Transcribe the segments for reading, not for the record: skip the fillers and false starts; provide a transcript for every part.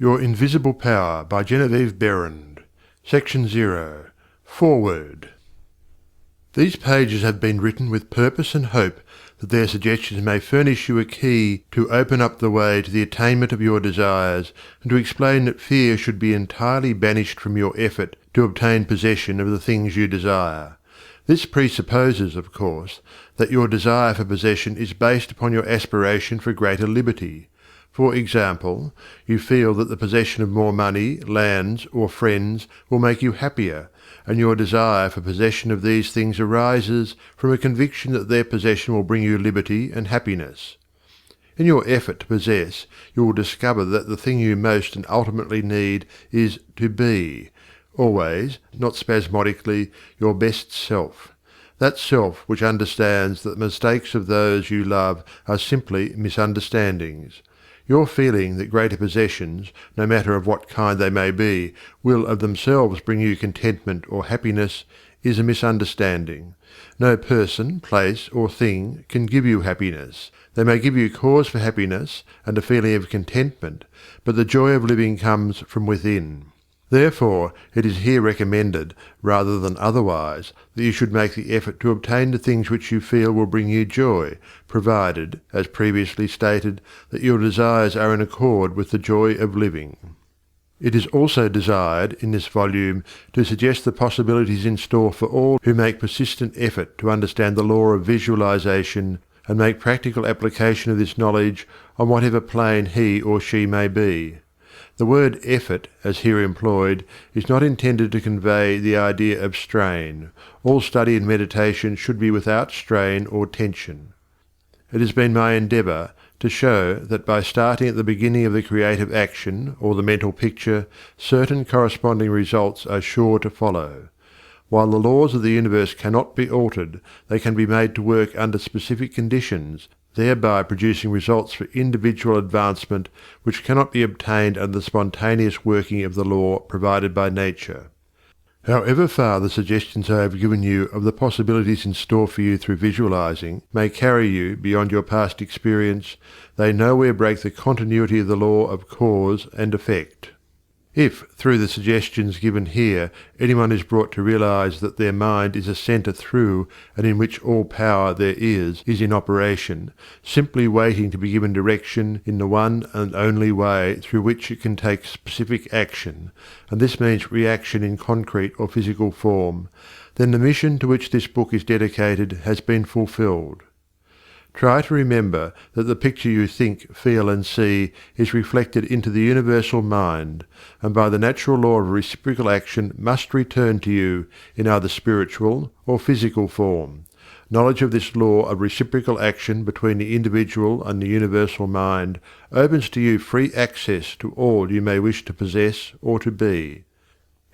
Your Invisible Power by Genevieve Behrend. Section 0. Foreword. These pages have been written with purpose and hope that their suggestions may furnish you a key to open up the way to the attainment of your desires, and to explain that fear should be entirely banished from your effort to obtain possession of the things you desire. This presupposes, of course, that your desire for possession is based upon your aspiration for greater liberty. For example, you feel that the possession of more money, lands, or friends will make you happier, and your desire for possession of these things arises from a conviction that their possession will bring you liberty and happiness. In your effort to possess, you will discover that the thing you most and ultimately need is to be, always, not spasmodically, your best self. That self which understands that the mistakes of those you love are simply misunderstandings. Your feeling that greater possessions, no matter of what kind they may be, will of themselves bring you contentment or happiness is a misunderstanding. No person, place, or thing can give you happiness. They may give you cause for happiness and a feeling of contentment, but the joy of living comes from within. Therefore, it is here recommended, rather than otherwise, that you should make the effort to obtain the things which you feel will bring you joy, provided, as previously stated, that your desires are in accord with the joy of living. It is also desired, in this volume, to suggest the possibilities in store for all who make persistent effort to understand the law of visualization and make practical application of this knowledge on whatever plane he or she may be. The word effort, as here employed, is not intended to convey the idea of strain. All study and meditation should be without strain or tension. It has been my endeavour to show that by starting at the beginning of the creative action or the mental picture, certain corresponding results are sure to follow. While the laws of the universe cannot be altered, they can be made to work under specific conditions, thereby producing results for individual advancement which cannot be obtained under the spontaneous working of the law provided by nature. However far the suggestions I have given you of the possibilities in store for you through visualizing may carry you beyond your past experience, they nowhere break the continuity of the law of cause and effect. If, through the suggestions given here, anyone is brought to realize that their mind is a centre through and in which all power there is in operation, simply waiting to be given direction in the one and only way through which it can take specific action, and this means reaction in concrete or physical form, then the mission to which this book is dedicated has been fulfilled. Try to remember that the picture you think, feel, and see is reflected into the universal mind, and by the natural law of reciprocal action must return to you in either spiritual or physical form. Knowledge of this law of reciprocal action between the individual and the universal mind opens to you free access to all you may wish to possess or to be.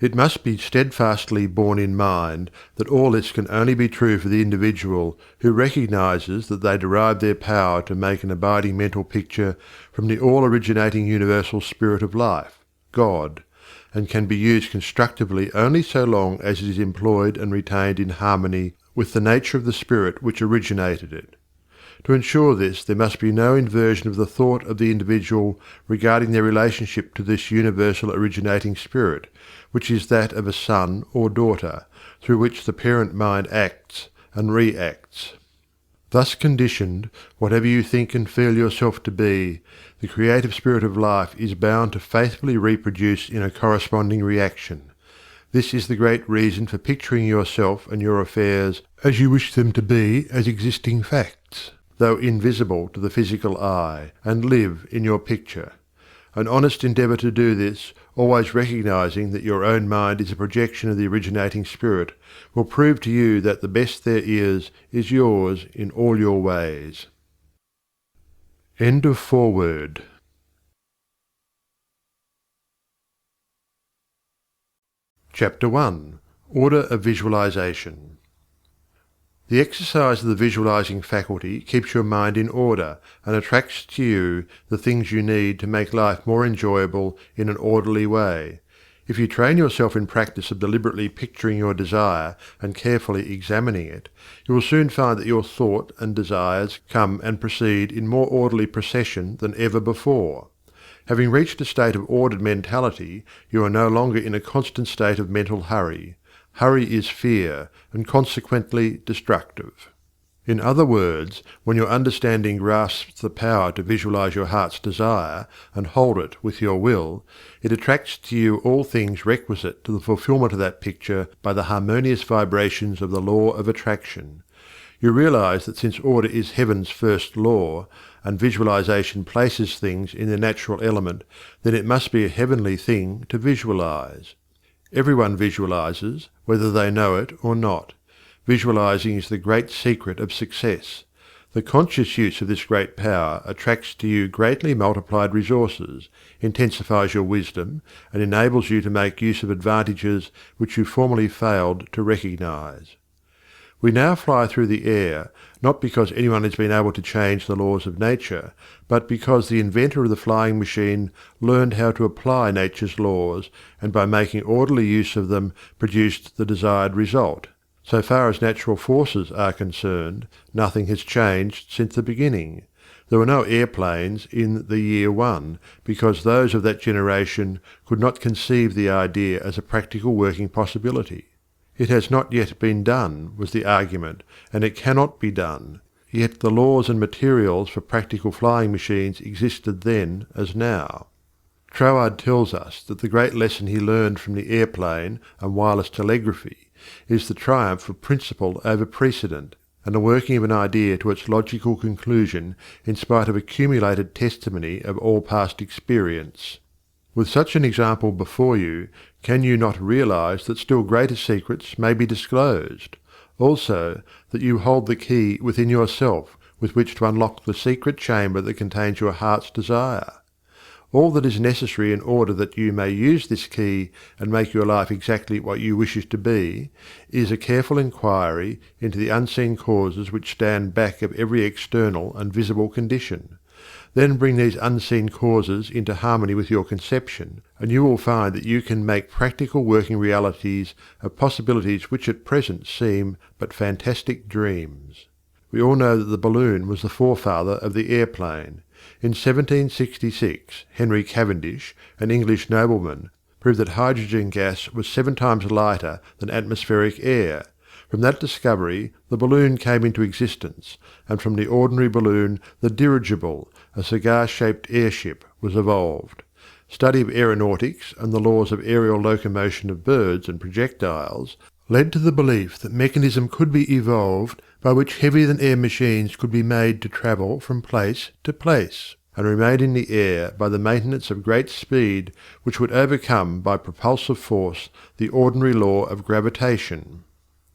It must be steadfastly borne in mind that all this can only be true for the individual who recognizes that they derive their power to make an abiding mental picture from the all-originating universal spirit of life, God, and can be used constructively only so long as it is employed and retained in harmony with the nature of the spirit which originated it. To ensure this, there must be no inversion of the thought of the individual regarding their relationship to this universal originating spirit, which is that of a son or daughter, through which the parent mind acts and reacts. Thus conditioned, whatever you think and feel yourself to be, the creative spirit of life is bound to faithfully reproduce in a corresponding reaction. This is the great reason for picturing yourself and your affairs as you wish them to be as existing facts, though invisible to the physical eye, and live in your picture. An honest endeavour to do this, always recognizing that your own mind is a projection of the originating spirit, will prove to you that the best there is yours in all your ways. End of Foreword. Chapter 1. Order of Visualization. The exercise of the visualizing faculty keeps your mind in order and attracts to you the things you need to make life more enjoyable in an orderly way. If you train yourself in practice of deliberately picturing your desire and carefully examining it, you will soon find that your thought and desires come and proceed in more orderly procession than ever before. Having reached a state of ordered mentality, you are no longer in a constant state of mental hurry. Hurry is fear, and consequently destructive. In other words, when your understanding grasps the power to visualize your heart's desire and hold it with your will, it attracts to you all things requisite to the fulfillment of that picture by the harmonious vibrations of the law of attraction. You realize that since order is heaven's first law, and visualization places things in their natural element, then it must be a heavenly thing to visualize. Everyone visualizes, whether they know it or not. Visualizing is the great secret of success. The conscious use of this great power attracts to you greatly multiplied resources, intensifies your wisdom, and enables you to make use of advantages which you formerly failed to recognize. We now fly through the air, not because anyone has been able to change the laws of nature, but because the inventor of the flying machine learned how to apply nature's laws, and by making orderly use of them produced the desired result. So far as natural forces are concerned, nothing has changed since the beginning. There were no airplanes in the year one, because those of that generation could not conceive the idea as a practical working possibility. It has not yet been done, was the argument, and it cannot be done. Yet the laws and materials for practical flying machines existed then as now. Troward tells us that the great lesson he learned from the airplane and wireless telegraphy is the triumph of principle over precedent, and the working of an idea to its logical conclusion in spite of accumulated testimony of all past experience. With such an example before you, can you not realize that still greater secrets may be disclosed? Also, that you hold the key within yourself with which to unlock the secret chamber that contains your heart's desire? All that is necessary in order that you may use this key and make your life exactly what you wish it to be, is a careful inquiry into the unseen causes which stand back of every external and visible condition. Then bring these unseen causes into harmony with your conception, and you will find that you can make practical working realities of possibilities which at present seem but fantastic dreams. We all know that the balloon was the forefather of the airplane. In 1766, Henry Cavendish, an English nobleman, proved that hydrogen gas was 7 times lighter than atmospheric air. From that discovery the balloon came into existence, and from the ordinary balloon the dirigible, a cigar-shaped airship, was evolved. Study of aeronautics and the laws of aerial locomotion of birds and projectiles led to the belief that mechanism could be evolved by which heavier-than-air machines could be made to travel from place to place, and remain in the air by the maintenance of great speed which would overcome by propulsive force the ordinary law of gravitation.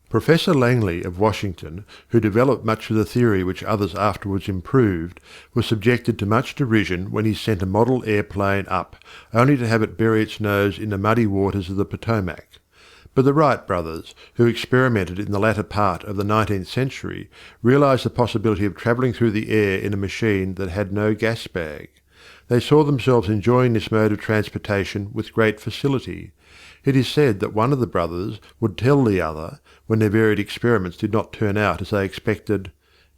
Professor Langley of Washington, who developed much of the theory which others afterwards improved, was subjected to much derision when he sent a model airplane up, only to have it bury its nose in the muddy waters of the Potomac. But the Wright brothers, who experimented in the latter part of the 19th century, realized the possibility of travelling through the air in a machine that had no gas bag. They saw themselves enjoying this mode of transportation with great facility. It is said that one of the brothers would tell the other, when their varied experiments did not turn out as they expected,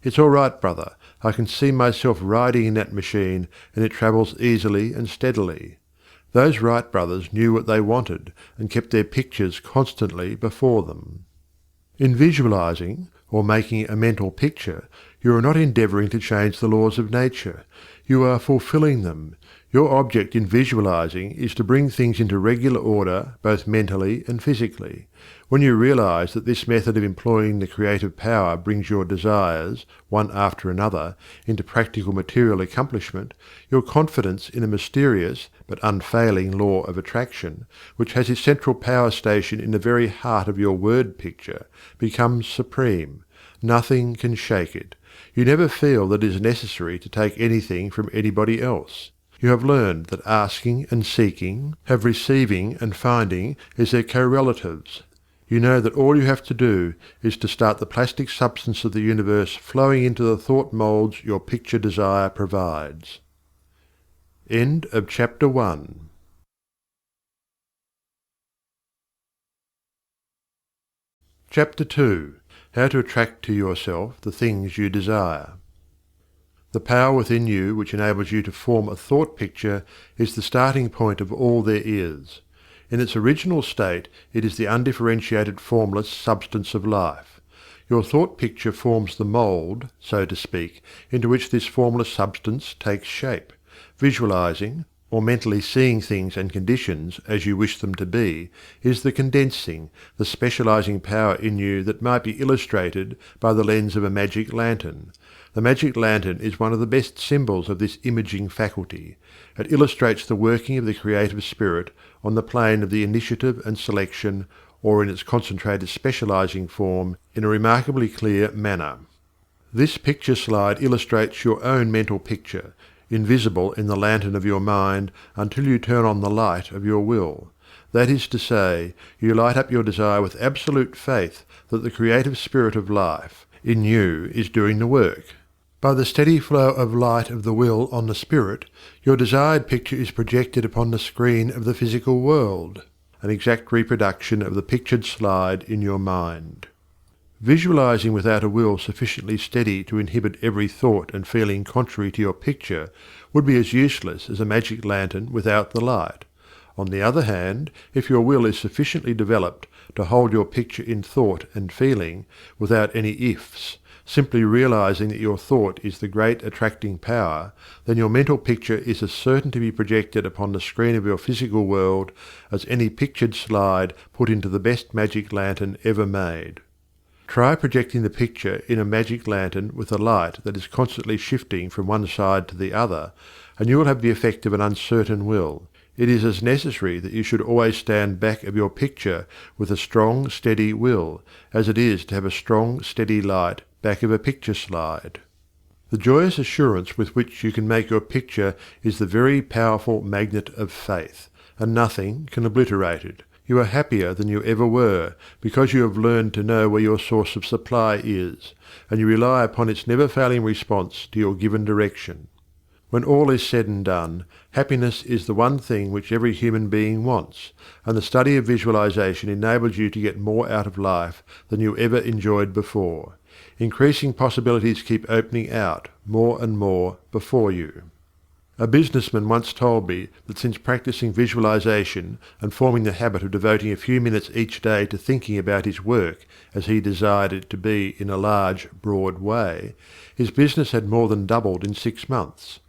"It's all right, brother, I can see myself riding in that machine, and it travels easily and steadily." Those Wright brothers knew what they wanted, and kept their pictures constantly before them. In visualizing, or making a mental picture, you are not endeavouring to change the laws of nature. You are fulfilling them. Your object in visualizing is to bring things into regular order both mentally and physically. When you realize that this method of employing the creative power brings your desires, one after another, into practical material accomplishment, your confidence in a mysterious but unfailing law of attraction, which has its central power station in the very heart of your word picture, becomes supreme. Nothing can shake it. You never feel that it is necessary to take anything from anybody else. You have learned that asking and seeking have receiving and finding as their correlatives. You know that all you have to do is to start the plastic substance of the universe flowing into the thought moulds your picture desire provides. End of Chapter 1. Chapter 2. How to attract to yourself the things you desire. The power within you which enables you to form a thought picture is the starting point of all there is. In its original state it is the undifferentiated formless substance of life. Your thought picture forms the mould, so to speak, into which this formless substance takes shape. Visualizing, or mentally seeing things and conditions as you wish them to be, is the condensing, the specializing power in you that might be illustrated by the lens of a magic lantern. The magic lantern is one of the best symbols of this imaging faculty. It illustrates the working of the creative spirit on the plane of the initiative and selection, or in its concentrated specializing form, in a remarkably clear manner. This picture slide illustrates your own mental picture, invisible in the lantern of your mind until you turn on the light of your will. That is to say, you light up your desire with absolute faith that the creative spirit of life in you is doing the work. By the steady flow of light of the will on the spirit, your desired picture is projected upon the screen of the physical world, an exact reproduction of the pictured slide in your mind. Visualizing without a will sufficiently steady to inhibit every thought and feeling contrary to your picture would be as useless as a magic lantern without the light. On the other hand, if your will is sufficiently developed to hold your picture in thought and feeling, without any ifs, simply realizing that your thought is the great attracting power, then your mental picture is as certain to be projected upon the screen of your physical world as any pictured slide put into the best magic lantern ever made. Try projecting the picture in a magic lantern with a light that is constantly shifting from one side to the other, and you will have the effect of an uncertain will. It is as necessary that you should always stand back of your picture with a strong, steady will, as it is to have a strong, steady light back of a picture slide. The joyous assurance with which you can make your picture is the very powerful magnet of faith, and nothing can obliterate it. You are happier than you ever were, because you have learned to know where your source of supply is, and you rely upon its never-failing response to your given direction. When all is said and done, happiness is the one thing which every human being wants, and the study of visualization enables you to get more out of life than you ever enjoyed before. Increasing possibilities keep opening out, more and more, before you. A businessman once told me that since practicing visualization and forming the habit of devoting a few minutes each day to thinking about his work as he desired it to be in a large, broad way, his business had more than doubled in 6 months.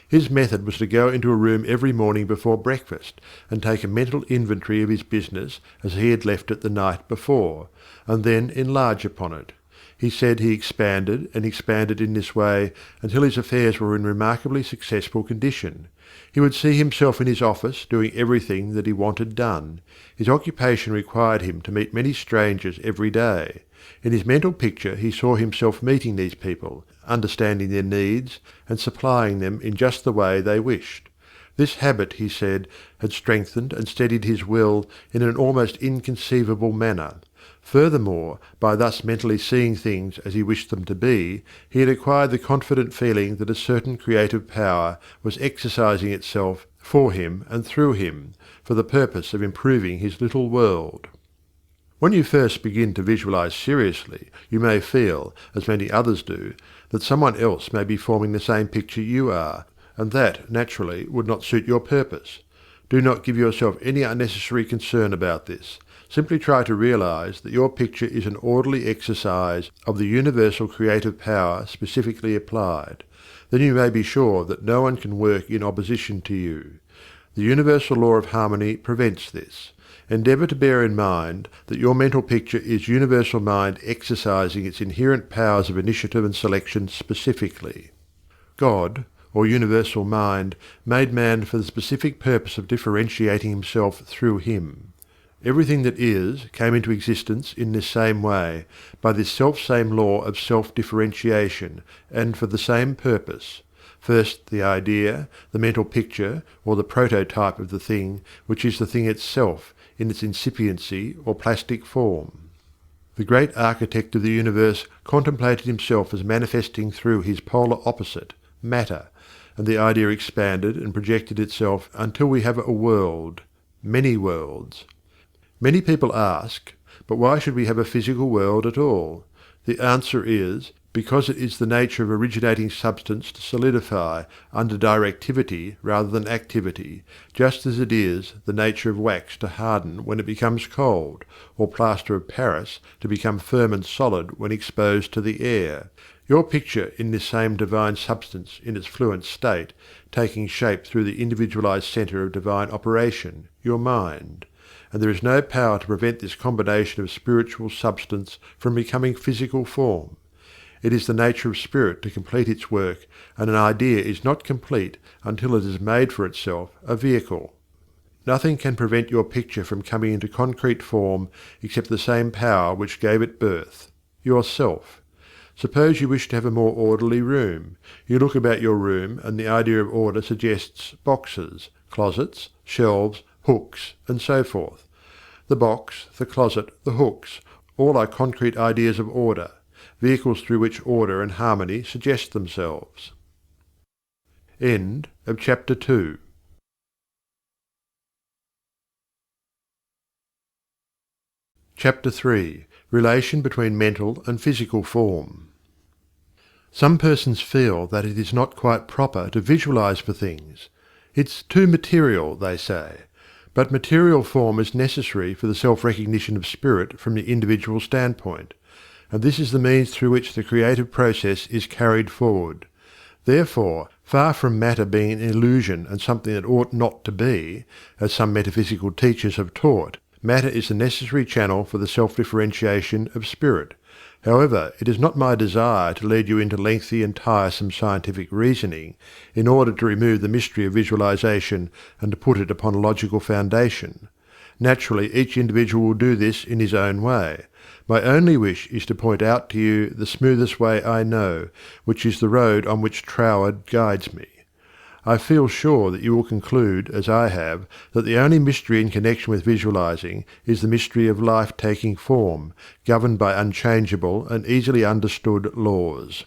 His method was to go into a room every morning before breakfast and take a mental inventory of his business as he had left it the night before, and then enlarge upon it. He said he expanded and expanded in this way until his affairs were in remarkably successful condition. He would see himself in his office doing everything that he wanted done. His occupation required him to meet many strangers every day. In his mental picture he saw himself meeting these people, understanding their needs, and supplying them in just the way they wished. This habit, he said, had strengthened and steadied his will in an almost inconceivable manner. Furthermore, by thus mentally seeing things as he wished them to be, he had acquired the confident feeling that a certain creative power was exercising itself for him and through him, for the purpose of improving his little world. When you first begin to visualize seriously, you may feel, as many others do, that someone else may be forming the same picture you are, and that, naturally, would not suit your purpose. Do not give yourself any unnecessary concern about this. Simply try to realize that your picture is an orderly exercise of the universal creative power specifically applied. Then you may be sure that no one can work in opposition to you. The universal law of harmony prevents this. Endeavour to bear in mind that your mental picture is universal mind exercising its inherent powers of initiative and selection specifically. God, or universal mind, made man for the specific purpose of differentiating himself through him. Everything that is came into existence in this same way, by this self-same law of self-differentiation, and for the same purpose. First the idea, the mental picture, or the prototype of the thing, which is the thing itself, in its incipiency or plastic form. The great architect of the universe contemplated himself as manifesting through his polar opposite, matter, and the idea expanded and projected itself until we have a world, many worlds. Many people ask, but why should we have a physical world at all? The answer is, because it is the nature of originating substance to solidify under directivity rather than activity, just as it is the nature of wax to harden when it becomes cold, or plaster of Paris to become firm and solid when exposed to the air. Your picture in this same divine substance in its fluent state, taking shape through the individualized centre of divine operation, your mind. And there is no power to prevent this combination of spiritual substance from becoming physical form. It is the nature of spirit to complete its work, and an idea is not complete until it has made for itself a vehicle. Nothing can prevent your picture from coming into concrete form except the same power which gave it birth, yourself. Suppose you wish to have a more orderly room. You look about your room, and the idea of order suggests boxes, closets, shelves, hooks, and so forth. The box, the closet, the hooks, all are concrete ideas of order, vehicles through which order and harmony suggest themselves. End of chapter 2. Chapter 3. Relation between mental and physical form. Some persons feel that it is not quite proper to visualize for things. It's too material, they say. But material form is necessary for the self-recognition of spirit from the individual standpoint, and this is the means through which the creative process is carried forward. Therefore, far from matter being an illusion and something that ought not to be, as some metaphysical teachers have taught, matter is the necessary channel for the self-differentiation of spirit. However, it is not my desire to lead you into lengthy and tiresome scientific reasoning in order to remove the mystery of visualization and to put it upon a logical foundation. Naturally, each individual will do this in his own way. My only wish is to point out to you the smoothest way I know, which is the road on which Troward guides me. I feel sure that you will conclude, as I have, that the only mystery in connection with visualizing is the mystery of life taking form, governed by unchangeable and easily understood laws.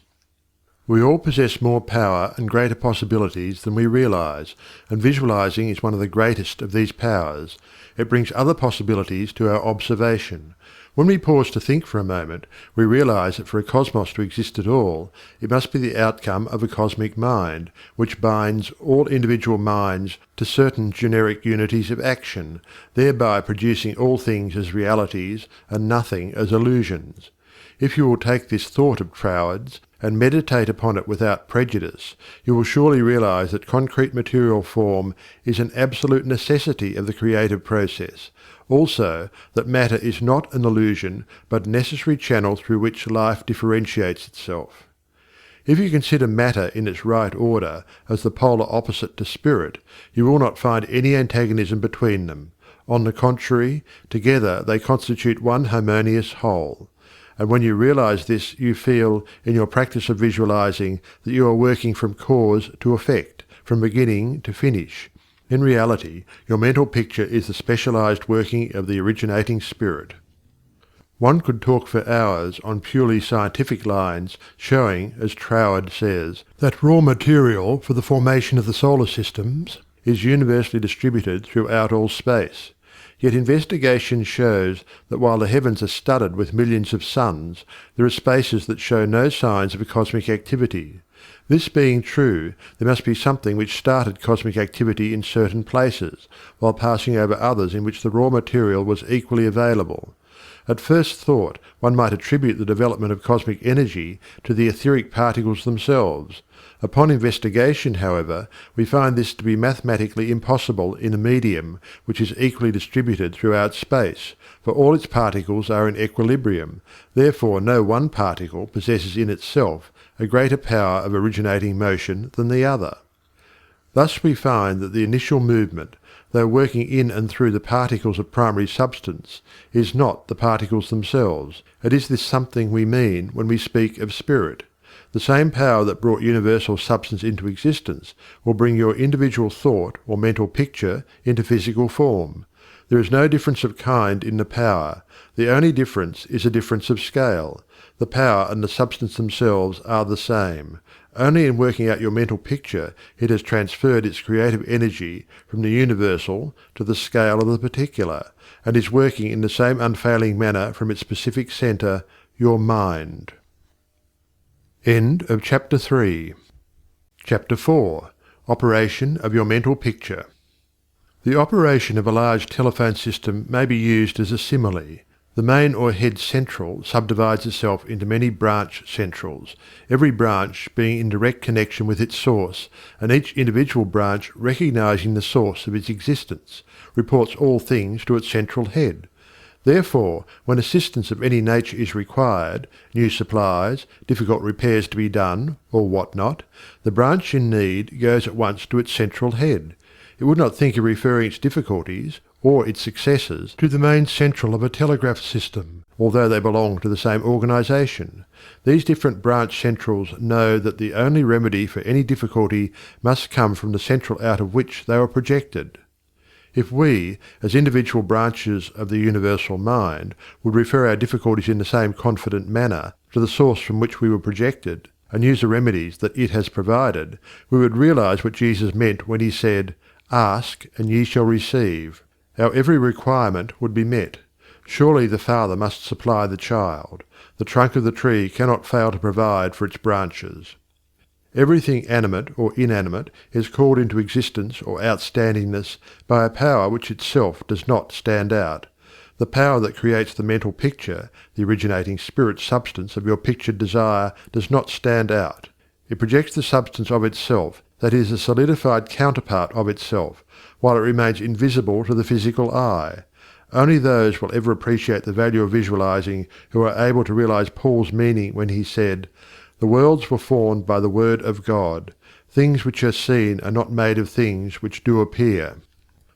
We all possess more power and greater possibilities than we realize, and visualizing is one of the greatest of these powers. It brings other possibilities to our observation. When we pause to think for a moment, we realize that for a cosmos to exist at all, it must be the outcome of a cosmic mind, which binds all individual minds to certain generic unities of action, thereby producing all things as realities and nothing as illusions. If you will take this thought of Troward's and meditate upon it without prejudice, you will surely realize that concrete material form is an absolute necessity of the creative process. Also, that matter is not an illusion, but a necessary channel through which life differentiates itself. If you consider matter in its right order as the polar opposite to spirit, you will not find any antagonism between them. On the contrary, together they constitute one harmonious whole. And when you realize this, you feel, in your practice of visualizing, that you are working from cause to effect, from beginning to finish. In reality, your mental picture is the specialized working of the originating spirit. One could talk for hours on purely scientific lines, showing, as Troward says, that raw material for the formation of the solar systems is universally distributed throughout all space. Yet investigation shows that while the heavens are studded with millions of suns, there are spaces that show no signs of cosmic activity. This being true, there must be something which started cosmic activity in certain places, while passing over others in which the raw material was equally available. At first thought, one might attribute the development of cosmic energy to the etheric particles themselves. Upon investigation, however, we find this to be mathematically impossible in a medium which is equally distributed throughout space, for all its particles are in equilibrium. Therefore no one particle possesses in itself a greater power of originating motion than the other. Thus we find that the initial movement, though working in and through the particles of primary substance, is not the particles themselves. It is this something we mean when we speak of spirit. The same power that brought universal substance into existence will bring your individual thought or mental picture into physical form. There is no difference of kind in the power. The only difference is a difference of scale. The power and the substance themselves are the same. Only in working out your mental picture it has transferred its creative energy from the universal to the scale of the particular, and is working in the same unfailing manner from its specific centre, your mind. End of Chapter 3. Chapter 4. Operation of your mental picture. The operation of a large telephone system may be used as a simile. The main or head central subdivides itself into many branch centrals, every branch being in direct connection with its source, and each individual branch recognizing the source of its existence, reports all things to its central head. Therefore, when assistance of any nature is required, new supplies, difficult repairs to be done, or what not, the branch in need goes at once to its central head. It would not think of referring its difficulties, or its successes, to the main central of a telegraph system, although they belong to the same organization. These different branch centrals know that the only remedy for any difficulty must come from the central out of which they were projected. If we, as individual branches of the universal mind, would refer our difficulties in the same confident manner to the source from which we were projected, and use the remedies that it has provided, we would realize what Jesus meant when he said, "Ask, and ye shall receive." Our every requirement would be met. Surely the Father must supply the child. The trunk of the tree cannot fail to provide for its branches. Everything animate or inanimate is called into existence or outstandingness by a power which itself does not stand out. The power that creates the mental picture, the originating spirit substance of your pictured desire, does not stand out. It projects the substance of itself, that is, a solidified counterpart of itself, while it remains invisible to the physical eye. Only those will ever appreciate the value of visualizing who are able to realize Paul's meaning when he said, "The worlds were formed by the word of God. Things which are seen are not made of things which do appear."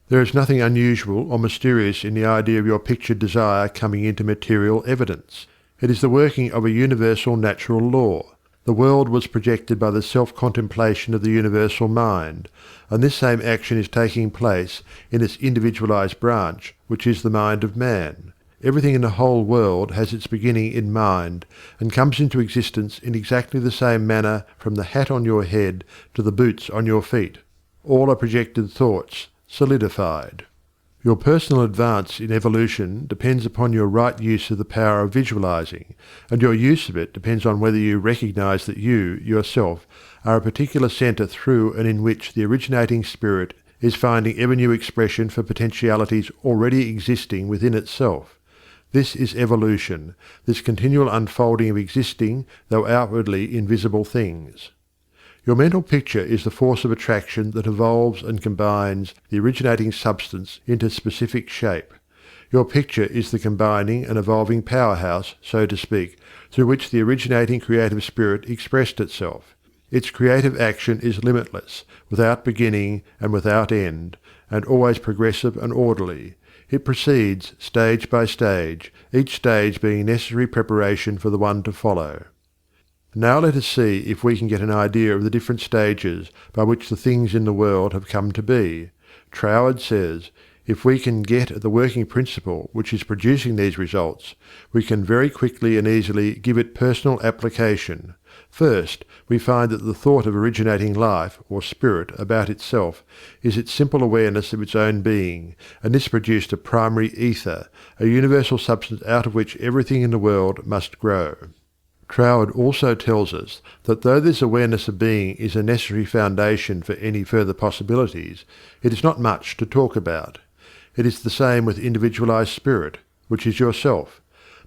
There is nothing unusual or mysterious in the idea of your pictured desire coming into material evidence. It is the working of a universal natural law. The world was projected by the self-contemplation of the universal mind, and this same action is taking place in its individualized branch, which is the mind of man. Everything in the whole world has its beginning in mind, and comes into existence in exactly the same manner from the hat on your head to the boots on your feet. All are projected thoughts, solidified. Your personal advance in evolution depends upon your right use of the power of visualizing, and your use of it depends on whether you recognize that you, yourself, are a particular center through and in which the originating spirit is finding ever new expression for potentialities already existing within itself. This is evolution, this continual unfolding of existing, though outwardly invisible things. Your mental picture is the force of attraction that evolves and combines the originating substance into specific shape. Your picture is the combining and evolving powerhouse, so to speak, through which the originating creative spirit expressed itself. Its creative action is limitless, without beginning and without end, and always progressive and orderly. It proceeds stage by stage, each stage being necessary preparation for the one to follow. Now let us see if we can get an idea of the different stages by which the things in the world have come to be. Troward says, if we can get at the working principle which is producing these results, we can very quickly and easily give it personal application. First, we find that the thought of originating life, or spirit, about itself, is its simple awareness of its own being, and this produced a primary ether, a universal substance out of which everything in the world must grow. Troward also tells us that though this awareness of being is a necessary foundation for any further possibilities, it is not much to talk about. It is the same with individualized spirit, which is yourself.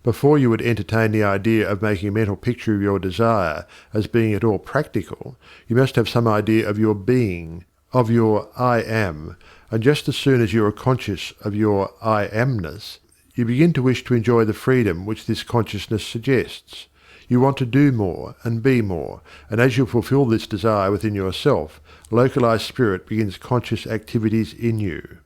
Before you would entertain the idea of making a mental picture of your desire as being at all practical, you must have some idea of your being, of your I am, and just as soon as you are conscious of your I amness, you begin to wish to enjoy the freedom which this consciousness suggests. You want to do more and be more, and as you fulfill this desire within yourself, localized spirit begins conscious activities in you.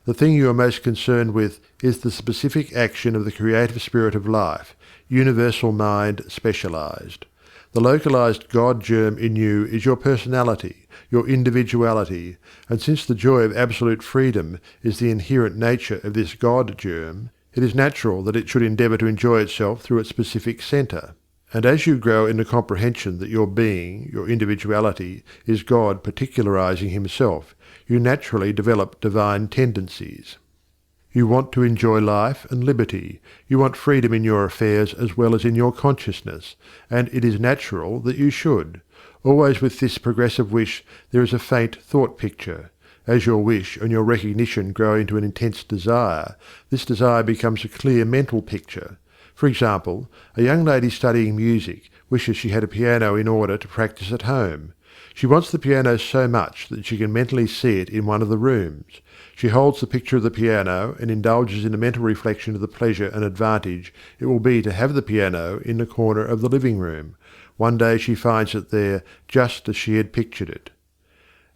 The thing you are most concerned with is the specific action of the creative spirit of life, universal mind specialized. The localized God germ in you is your personality, your individuality, and since the joy of absolute freedom is the inherent nature of this God germ, it is natural that it should endeavor to enjoy itself through its specific center. And as you grow in the comprehension that your being, your individuality, is God particularizing himself, you naturally develop divine tendencies. You want to enjoy life and liberty. You want freedom in your affairs as well as in your consciousness, and it is natural that you should. Always with this progressive wish there is a faint thought picture. As your wish and your recognition grow into an intense desire, this desire becomes a clear mental picture. For example, a young lady studying music wishes she had a piano in order to practice at home. She wants the piano so much that she can mentally see it in one of the rooms. She holds the picture of the piano and indulges in a mental reflection of the pleasure and advantage it will be to have the piano in the corner of the living room. One day she finds it there just as she had pictured it.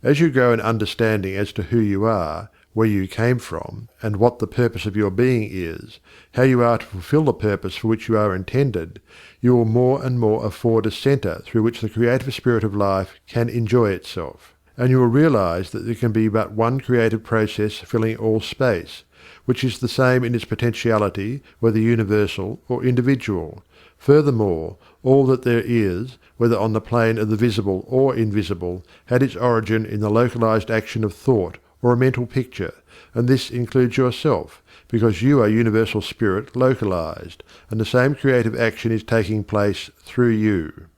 As you grow in understanding as to who you are, where you came from, and what the purpose of your being is, how you are to fulfill the purpose for which you are intended, you will more and more afford a centre through which the creative spirit of life can enjoy itself. And you will realize that there can be but one creative process filling all space, which is the same in its potentiality, whether universal or individual. Furthermore, all that there is, whether on the plane of the visible or invisible, had its origin in the localized action of thought or a mental picture, and this includes yourself, because you are universal spirit localized, and the same creative action is taking place through you.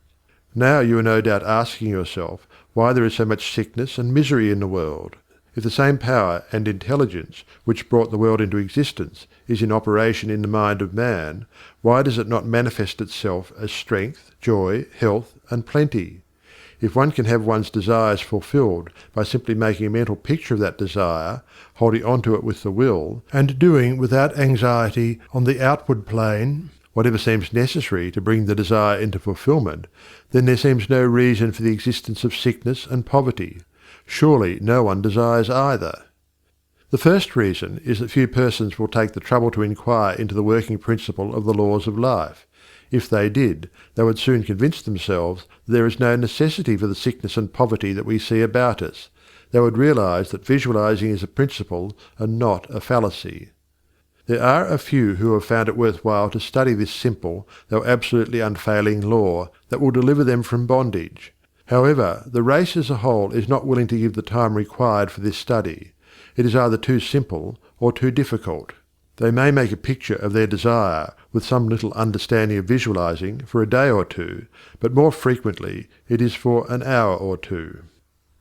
Now you are no doubt asking yourself why there is so much sickness and misery in the world. If the same power and intelligence which brought the world into existence is in operation in the mind of man, why does it not manifest itself as strength, joy, health, and plenty? If one can have one's desires fulfilled by simply making a mental picture of that desire, holding on to it with the will, and doing without anxiety on the outward plane whatever seems necessary to bring the desire into fulfillment, then there seems no reason for the existence of sickness and poverty. Surely no one desires either. The first reason is that few persons will take the trouble to inquire into the working principle of the laws of life. If they did, they would soon convince themselves that there is no necessity for the sickness and poverty that we see about us. They would realize that visualizing is a principle and not a fallacy. There are a few who have found it worthwhile to study this simple, though absolutely unfailing law that will deliver them from bondage. However, the race as a whole is not willing to give the time required for this study. It is either too simple or too difficult. They may make a picture of their desire, with some little understanding of visualizing, for a day or two, but more frequently it is for an hour or two.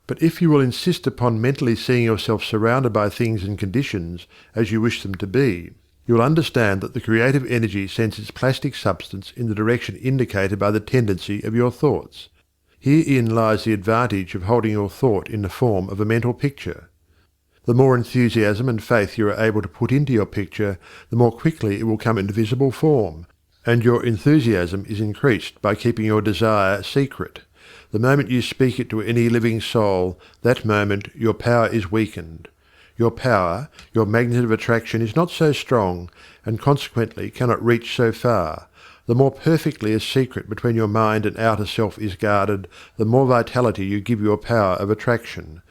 But if you will insist upon mentally seeing yourself surrounded by things and conditions as you wish them to be, you will understand that the creative energy sends its plastic substance in the direction indicated by the tendency of your thoughts. Herein lies the advantage of holding your thought in the form of a mental picture. The more enthusiasm and faith you are able to put into your picture, the more quickly it will come into visible form, and your enthusiasm is increased by keeping your desire secret. The moment you speak it to any living soul, that moment your power is weakened. Your power, your magnet of attraction is not so strong, and consequently cannot reach so far. The more perfectly a secret between your mind and outer self is guarded, the more vitality you give your power of attraction.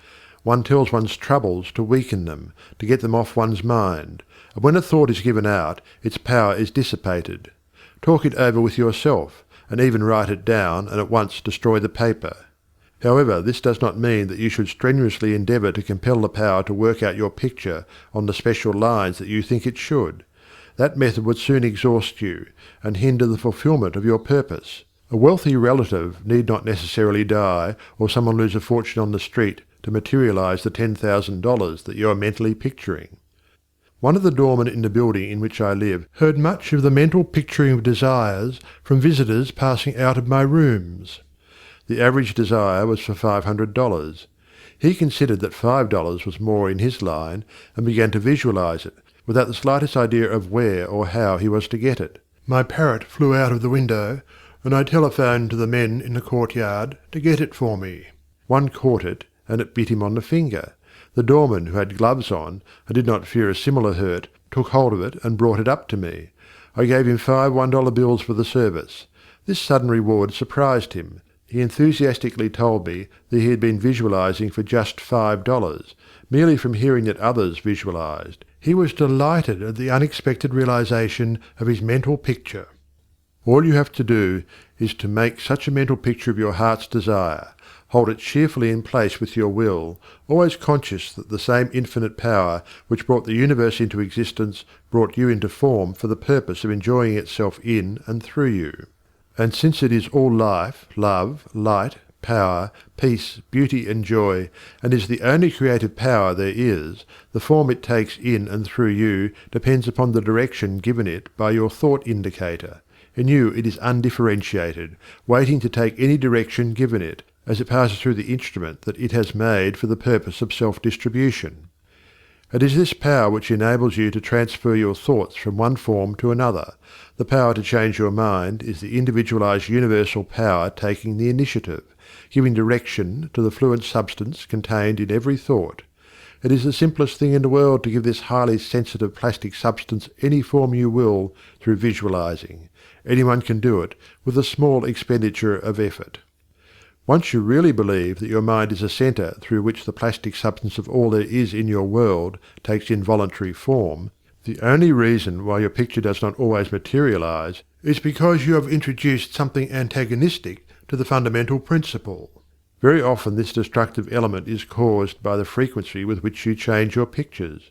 One tells one's troubles to weaken them, to get them off one's mind, and when a thought is given out, its power is dissipated. Talk it over with yourself, and even write it down and at once destroy the paper. However, this does not mean that you should strenuously endeavour to compel the power to work out your picture on the special lines that you think it should. That method would soon exhaust you, and hinder the fulfilment of your purpose. A wealthy relative need not necessarily die, or someone lose a fortune on the street, to materialize the $10,000 that you are mentally picturing. One of the doormen in the building in which I live heard much of the mental picturing of desires from visitors passing out of my rooms. The average desire was for $500. He considered that $5 was more in his line, and began to visualize it, without the slightest idea of where or how he was to get it. My parrot flew out of the window, and I telephoned to the men in the courtyard to get it for me. One caught it, and it bit him on the finger. The doorman, who had gloves on, and did not fear a similar hurt, took hold of it and brought it up to me. I gave him 5 $1 bills for the service. This sudden reward surprised him. He enthusiastically told me that he had been visualizing for just $5, merely from hearing that others visualized. He was delighted at the unexpected realization of his mental picture. All you have to do is to make such a mental picture of your heart's desire, Hold it cheerfully in place with your will, always conscious that the same infinite power which brought the universe into existence brought you into form for the purpose of enjoying itself in and through you. And since it is all life, love, light, power, peace, beauty and joy, and is the only creative power there is, the form it takes in and through you depends upon the direction given it by your thought indicator. In you it is undifferentiated, waiting to take any direction given it, as it passes through the instrument that it has made for the purpose of self-distribution. It is this power which enables you to transfer your thoughts from one form to another. The power to change your mind is the individualized universal power taking the initiative, giving direction to the fluent substance contained in every thought. It is the simplest thing in the world to give this highly sensitive plastic substance any form you will through visualizing. Anyone can do it with a small expenditure of effort. Once you really believe that your mind is a centre through which the plastic substance of all there is in your world takes involuntary form, the only reason why your picture does not always materialize is because you have introduced something antagonistic to the fundamental principle. Very often this destructive element is caused by the frequency with which you change your pictures.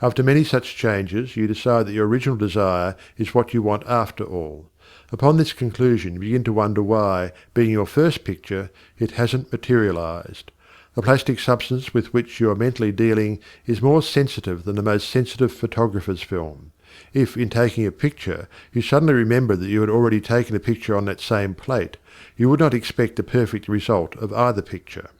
After many such changes you decide that your original desire is what you want after all. Upon this conclusion you begin to wonder why, being your first picture, it hasn't materialized. The plastic substance with which you are mentally dealing is more sensitive than the most sensitive photographer's film. If, in taking a picture, you suddenly remember that you had already taken a picture on that same plate, you would not expect a perfect result of either picture.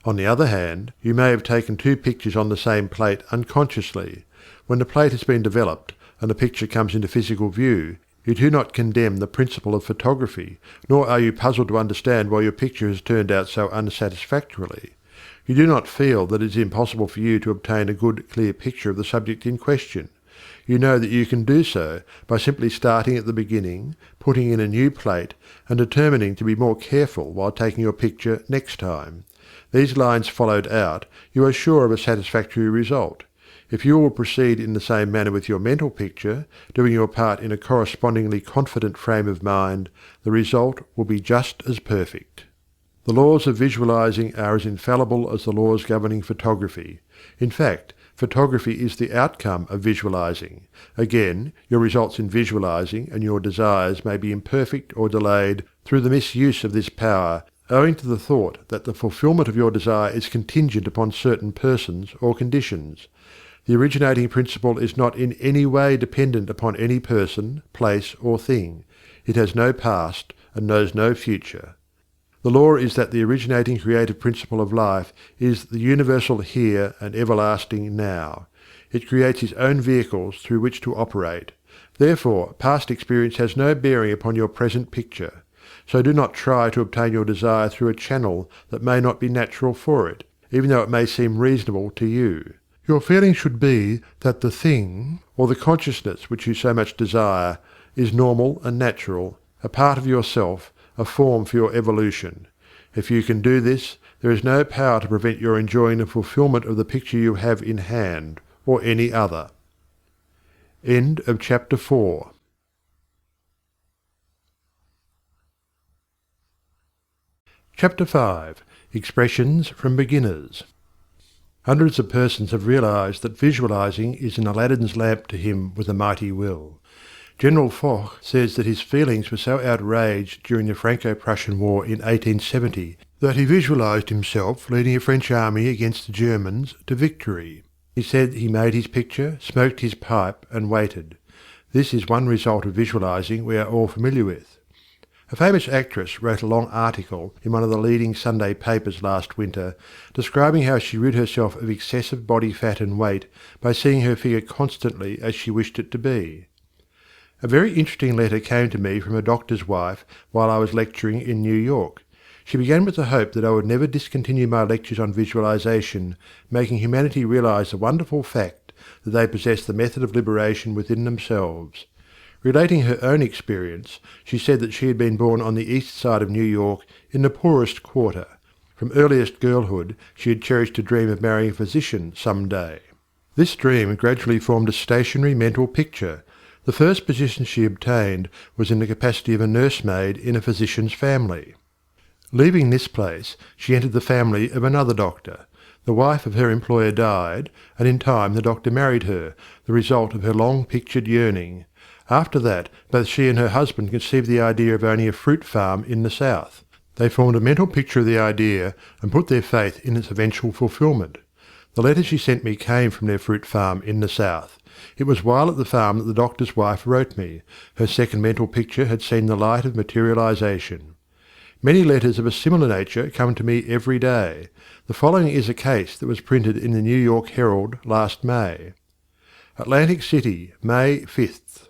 On the other hand, you may have taken two pictures on the same plate unconsciously. When the plate has been developed, and the picture comes into physical view, you do not condemn the principle of photography, nor are you puzzled to understand why your picture has turned out so unsatisfactorily. You do not feel that it is impossible for you to obtain a good, clear picture of the subject in question. You know that you can do so by simply starting at the beginning, putting in a new plate, and determining to be more careful while taking your picture next time. These lines followed out, you are sure of a satisfactory result. If you will proceed in the same manner with your mental picture, doing your part in a correspondingly confident frame of mind, the result will be just as perfect. The laws of visualizing are as infallible as the laws governing photography. In fact, photography is the outcome of visualizing. Again, your results in visualizing and your desires may be imperfect or delayed through the misuse of this power, owing to the thought that the fulfillment of your desire is contingent upon certain persons or conditions. The originating principle is not in any way dependent upon any person, place, or thing. It has no past and knows no future. The law is that the originating creative principle of life is the universal here and everlasting now. It creates its own vehicles through which to operate. Therefore, past experience has no bearing upon your present picture. So do not try to obtain your desire through a channel that may not be natural for it, even though it may seem reasonable to you. Your feeling should be that the thing, or the consciousness which you so much desire, is normal and natural, a part of yourself, a form for your evolution. If you can do this, there is no power to prevent your enjoying the fulfillment of the picture you have in hand, or any other. End of chapter 4. Chapter 5. Expressions from Beginners. Hundreds of persons have realized that visualizing is an Aladdin's lamp to him with a mighty will. General Foch says that his feelings were so outraged during the Franco-Prussian War in 1870 that he visualized himself leading a French army against the Germans to victory. He said he made his picture, smoked his pipe, and waited. This is one result of visualizing we are all familiar with. A famous actress wrote a long article in one of the leading Sunday papers last winter, describing how she rid herself of excessive body fat and weight by seeing her figure constantly as she wished it to be. A very interesting letter came to me from a doctor's wife while I was lecturing in New York. She began with the hope that I would never discontinue my lectures on visualization, making humanity realize the wonderful fact that they possess the method of liberation within themselves. Relating her own experience, she said that she had been born on the east side of New York in the poorest quarter. From earliest girlhood she had cherished a dream of marrying a physician some day. This dream gradually formed a stationary mental picture. The first position she obtained was in the capacity of a nursemaid in a physician's family. Leaving this place, she entered the family of another doctor. The wife of her employer died, and in time the doctor married her, the result of her long-pictured yearning. After that, both she and her husband conceived the idea of owning a fruit farm in the south. They formed a mental picture of the idea and put their faith in its eventual fulfilment. The letter she sent me came from their fruit farm in the south. It was while at the farm that the doctor's wife wrote me. Her second mental picture had seen the light of materialization. Many letters of a similar nature come to me every day. The following is a case that was printed in the New York Herald last May. Atlantic City, May 5th.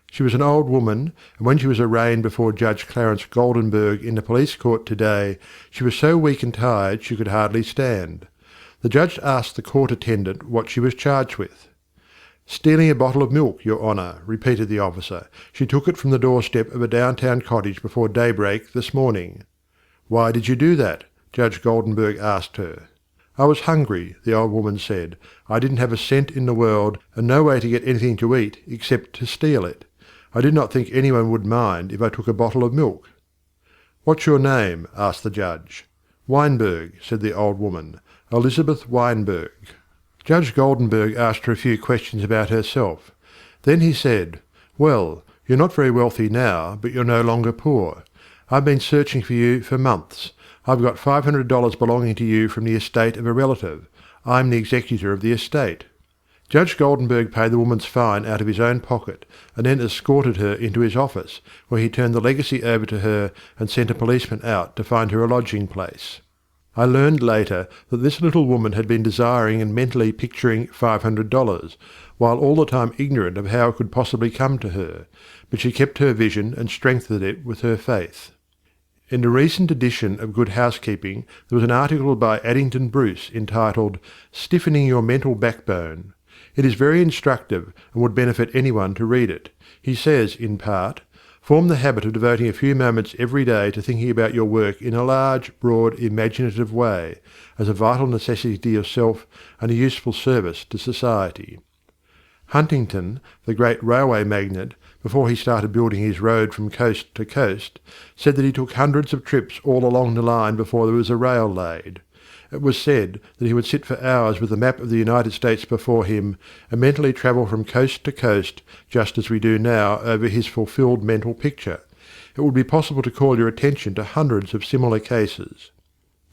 She was an old woman, and when she was arraigned before Judge Clarence Goldenberg in the police court today, she was so weak and tired she could hardly stand. The judge asked the court attendant what she was charged with. "Stealing a bottle of milk, Your Honour," repeated the officer. "She took it from the doorstep of a downtown cottage before daybreak this morning." "Why did you do that?" Judge Goldenberg asked her. "I was hungry," the old woman said. "I didn't have a cent in the world, and no way to get anything to eat except to steal it. I did not think anyone would mind if I took a bottle of milk." "What's your name?" asked the judge. "Weinberg," said the old woman. "Elizabeth Weinberg." Judge Goldenberg asked her a few questions about herself. Then he said, "Well, you're not very wealthy now, but you're no longer poor. I've been searching for you for months. I've got $500 belonging to you from the estate of a relative. I'm the executor of the estate." Judge Goldenberg paid the woman's fine out of his own pocket, and then escorted her into his office, where he turned the legacy over to her and sent a policeman out to find her a lodging place. I learned later that this little woman had been desiring and mentally picturing $500, while all the time ignorant of how it could possibly come to her, but she kept her vision and strengthened it with her faith. In a recent edition of Good Housekeeping there was an article by Addington Bruce entitled "Stiffening Your Mental Backbone." It is very instructive and would benefit anyone to read it. He says, in part, "Form the habit of devoting a few moments every day to thinking about your work in a large, broad, imaginative way, as a vital necessity to yourself and a useful service to society." Huntington, the great railway magnate, before he started building his road from coast to coast, said that he took hundreds of trips all along the line before there was a rail laid. It was said that he would sit for hours with the map of the United States before him and mentally travel from coast to coast, just as we do now over his fulfilled mental picture. It would be possible to call your attention to hundreds of similar cases.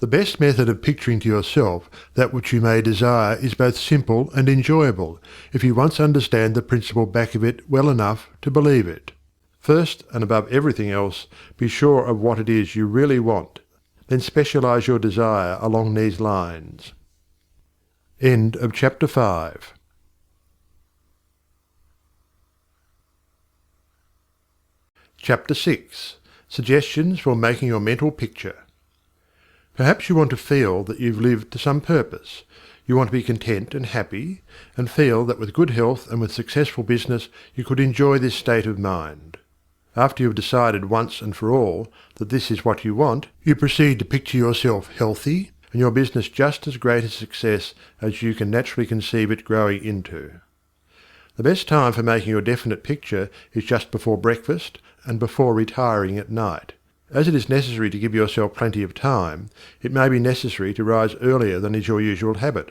The best method of picturing to yourself that which you may desire is both simple and enjoyable, if you once understand the principle back of it well enough to believe it. First, and above everything else, be sure of what it is you really want. Then specialize your desire along these lines. End of chapter 5. Chapter 6. Suggestions for making your mental picture. Perhaps you want to feel that you've lived to some purpose. You want to be content and happy, and feel that with good health and with successful business you could enjoy this state of mind. After you have decided once and for all that this is what you want, you proceed to picture yourself healthy and your business just as great a success as you can naturally conceive it growing into. The best time for making your definite picture is just before breakfast and before retiring at night. As it is necessary to give yourself plenty of time, it may be necessary to rise earlier than is your usual habit.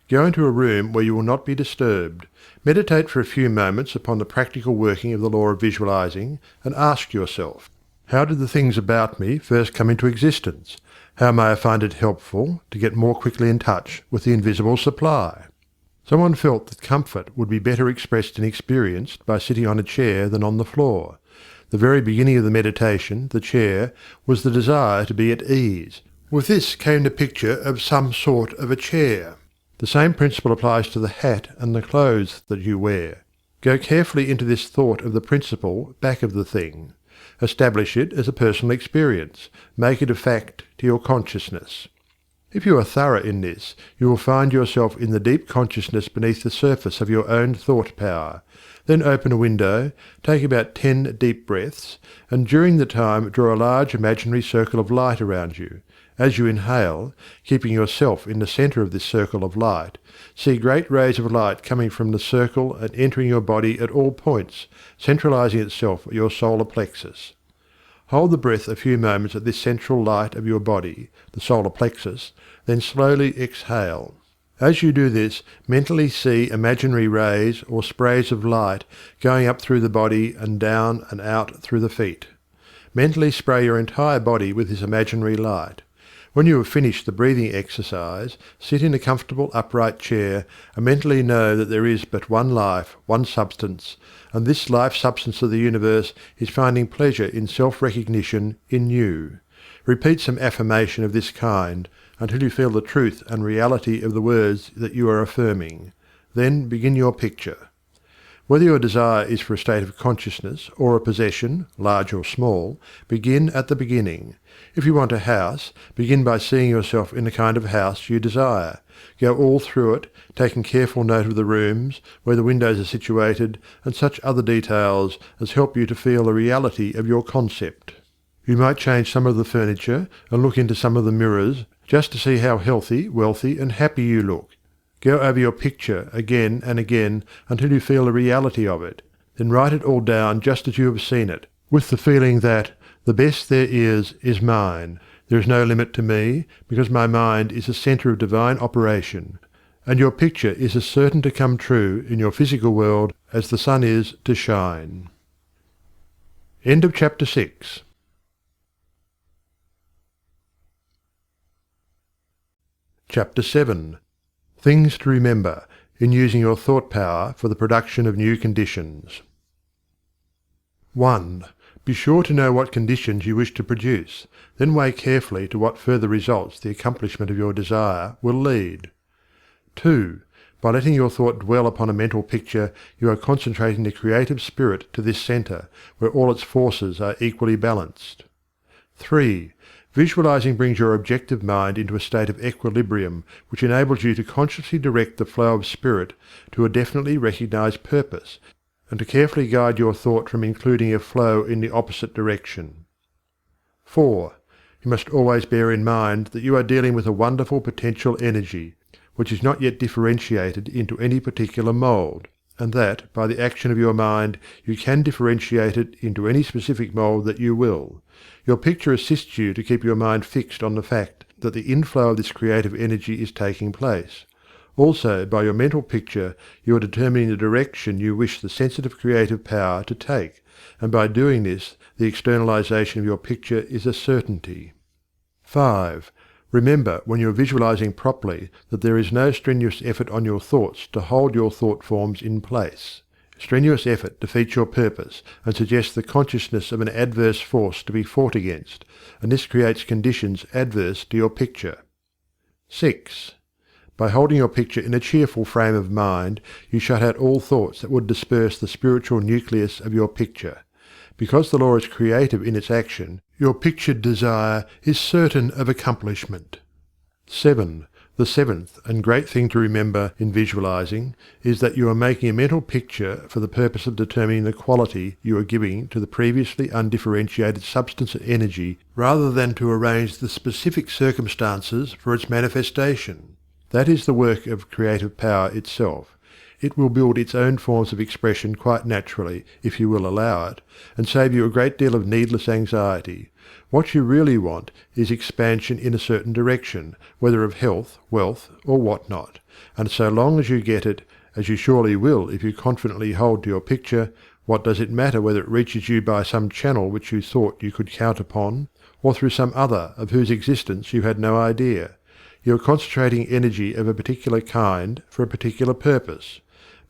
Go into a room where you will not be disturbed. Meditate for a few moments upon the practical working of the law of visualizing, and ask yourself, how did the things about me first come into existence? How may I find it helpful to get more quickly in touch with the invisible supply? Someone felt that comfort would be better expressed and experienced by sitting on a chair than on the floor. The very beginning of the meditation, the chair, was the desire to be at ease. With this came the picture of some sort of a chair. The same principle applies to the hat and the clothes that you wear. Go carefully into this thought of the principle back of the thing. Establish it as a personal experience. Make it a fact to your consciousness. If you are thorough in this, you will find yourself in the deep consciousness beneath the surface of your own thought power. Then open a window, take about 10 deep breaths, and during the time draw a large imaginary circle of light around you. As you inhale, keeping yourself in the centre of this circle of light, see great rays of light coming from the circle and entering your body at all points, centralizing itself at your solar plexus. Hold the breath a few moments at this central light of your body, the solar plexus, then slowly exhale. As you do this, mentally see imaginary rays or sprays of light going up through the body and down and out through the feet. Mentally spray your entire body with this imaginary light. When you have finished the breathing exercise, sit in a comfortable upright chair and mentally know that there is but one life, one substance, and this life substance of the universe is finding pleasure in self-recognition in you. Repeat some affirmation of this kind until you feel the truth and reality of the words that you are affirming. Then begin your picture. Whether your desire is for a state of consciousness or a possession, large or small, begin at the beginning. If you want a house, begin by seeing yourself in the kind of house you desire. Go all through it, taking careful note of the rooms, where the windows are situated, and such other details as help you to feel the reality of your concept. You might change some of the furniture and look into some of the mirrors, just to see how healthy, wealthy, and happy you look. Go over your picture again and again until you feel the reality of it. Then write it all down just as you have seen it, with the feeling that the best there is mine. There is no limit to me, because my mind is the centre of divine operation, and your picture is as certain to come true in your physical world as the sun is to shine. End of chapter 6. Chapter 7. Things to remember in using your thought power for the production of new conditions. 1. Be sure to know what conditions you wish to produce, then weigh carefully to what further results the accomplishment of your desire will lead. 2. By letting your thought dwell upon a mental picture, you are concentrating the creative spirit to this centre, where all its forces are equally balanced. 3. Visualizing brings your objective mind into a state of equilibrium which enables you to consciously direct the flow of spirit to a definitely recognized purpose, and to carefully guide your thought from including a flow in the opposite direction. 4. You must always bear in mind that you are dealing with a wonderful potential energy, which is not yet differentiated into any particular mould, and that, by the action of your mind, you can differentiate it into any specific mould that you will. Your picture assists you to keep your mind fixed on the fact that the inflow of this creative energy is taking place. Also, by your mental picture, you are determining the direction you wish the sensitive creative power to take, and by doing this, the externalization of your picture is a certainty. 5. Remember, when you are visualizing properly, that there is no strenuous effort on your thoughts to hold your thought forms in place. Strenuous effort defeats your purpose and suggests the consciousness of an adverse force to be fought against, and this creates conditions adverse to your picture. 6. By holding your picture in a cheerful frame of mind, you shut out all thoughts that would disperse the spiritual nucleus of your picture. Because the law is creative in its action, your pictured desire is certain of accomplishment. 7. The seventh and great thing to remember in visualizing is that you are making a mental picture for the purpose of determining the quality you are giving to the previously undifferentiated substance and energy, rather than to arrange the specific circumstances for its manifestation. That is the work of creative power itself. It will build its own forms of expression quite naturally, if you will allow it, and save you a great deal of needless anxiety. What you really want is expansion in a certain direction, whether of health, wealth, or what not, and so long as you get it, as you surely will if you confidently hold to your picture, what does it matter whether it reaches you by some channel which you thought you could count upon, or through some other of whose existence you had no idea? You are concentrating energy of a particular kind for a particular purpose.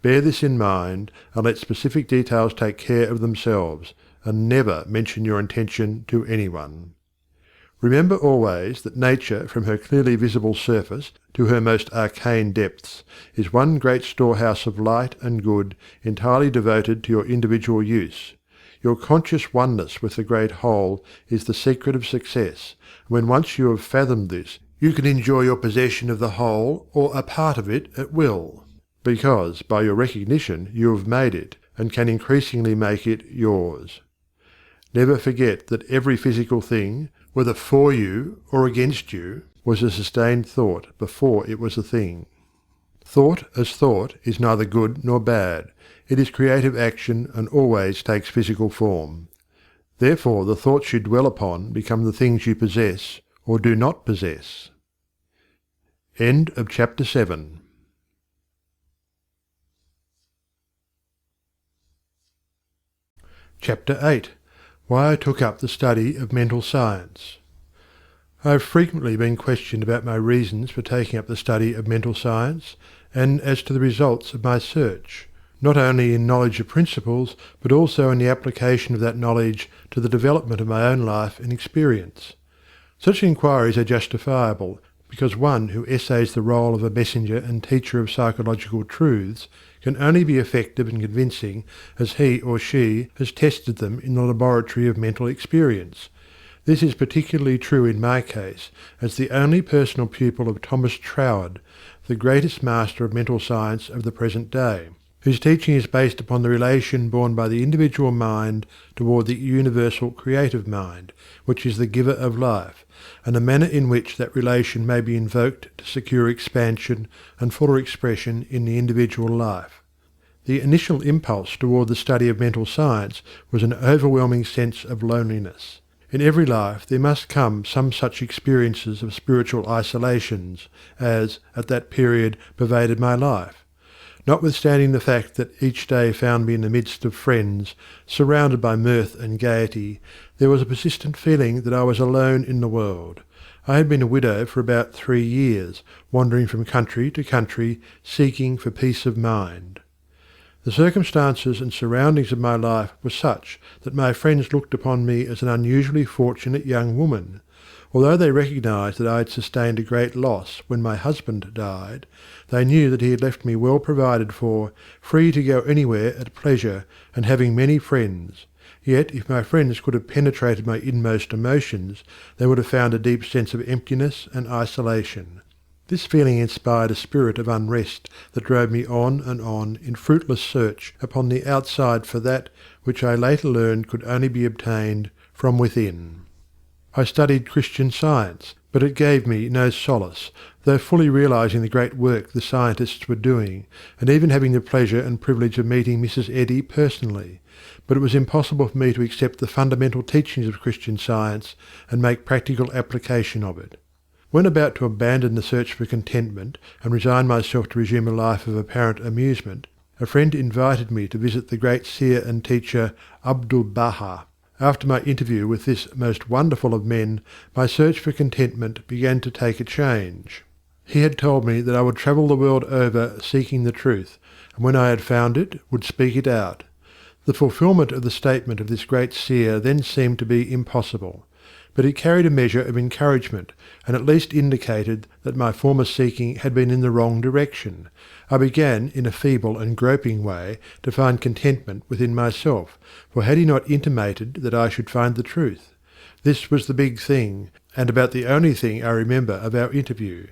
Bear this in mind, and let specific details take care of themselves, and never mention your intention to anyone. Remember always that nature, from her clearly visible surface to her most arcane depths, is one great storehouse of light and good, entirely devoted to your individual use. Your conscious oneness with the great whole is the secret of success, and when once you have fathomed this, you can enjoy your possession of the whole or a part of it at will, because by your recognition you have made it, and can increasingly make it yours. Never forget that every physical thing, whether for you or against you, was a sustained thought before it was a thing. Thought as thought is neither good nor bad. It is creative action and always takes physical form. Therefore the thoughts you dwell upon become the things you possess or do not possess. End of chapter 7. Chapter 8. Why I took up the study of mental science. I have frequently been questioned about my reasons for taking up the study of mental science, and as to the results of my search, not only in knowledge of principles, but also in the application of that knowledge to the development of my own life and experience. Such inquiries are justifiable, because one who essays the role of a messenger and teacher of psychological truths can only be effective and convincing as he or she has tested them in the laboratory of mental experience. This is particularly true in my case, as the only personal pupil of Thomas Troward, the greatest master of mental science of the present day, whose teaching is based upon the relation borne by the individual mind toward the universal creative mind, which is the giver of life, and the manner in which that relation may be invoked to secure expansion and fuller expression in the individual life. The initial impulse toward the study of mental science was an overwhelming sense of loneliness. In every life there must come some such experiences of spiritual isolations as, at that period, pervaded my life. Notwithstanding the fact that each day found me in the midst of friends, surrounded by mirth and gaiety, there was a persistent feeling that I was alone in the world. I had been a widow for about 3 years, wandering from country to country, seeking for peace of mind. The circumstances and surroundings of my life were such that my friends looked upon me as an unusually fortunate young woman. Although they recognized that I had sustained a great loss when my husband died, they knew that he had left me well provided for, free to go anywhere at pleasure, and having many friends. Yet if my friends could have penetrated my inmost emotions, they would have found a deep sense of emptiness and isolation. This feeling inspired a spirit of unrest that drove me on and on in fruitless search upon the outside for that which I later learned could only be obtained from within. I studied Christian Science, but it gave me no solace, though fully realizing the great work the scientists were doing, and even having the pleasure and privilege of meeting Mrs. Eddy personally. But it was impossible for me to accept the fundamental teachings of Christian Science and make practical application of it. When about to abandon the search for contentment and resign myself to resume a life of apparent amusement, a friend invited me to visit the great seer and teacher Abdu'l-Baha. After my interview with this most wonderful of men, my search for contentment began to take a change. He had told me that I would travel the world over seeking the truth, and when I had found it, would speak it out. The fulfilment of the statement of this great seer then seemed to be impossible. But it carried a measure of encouragement, and at least indicated that my former seeking had been in the wrong direction. I began, in a feeble and groping way, to find contentment within myself, for had he not intimated that I should find the truth? This was the big thing, and about the only thing I remember of our interview.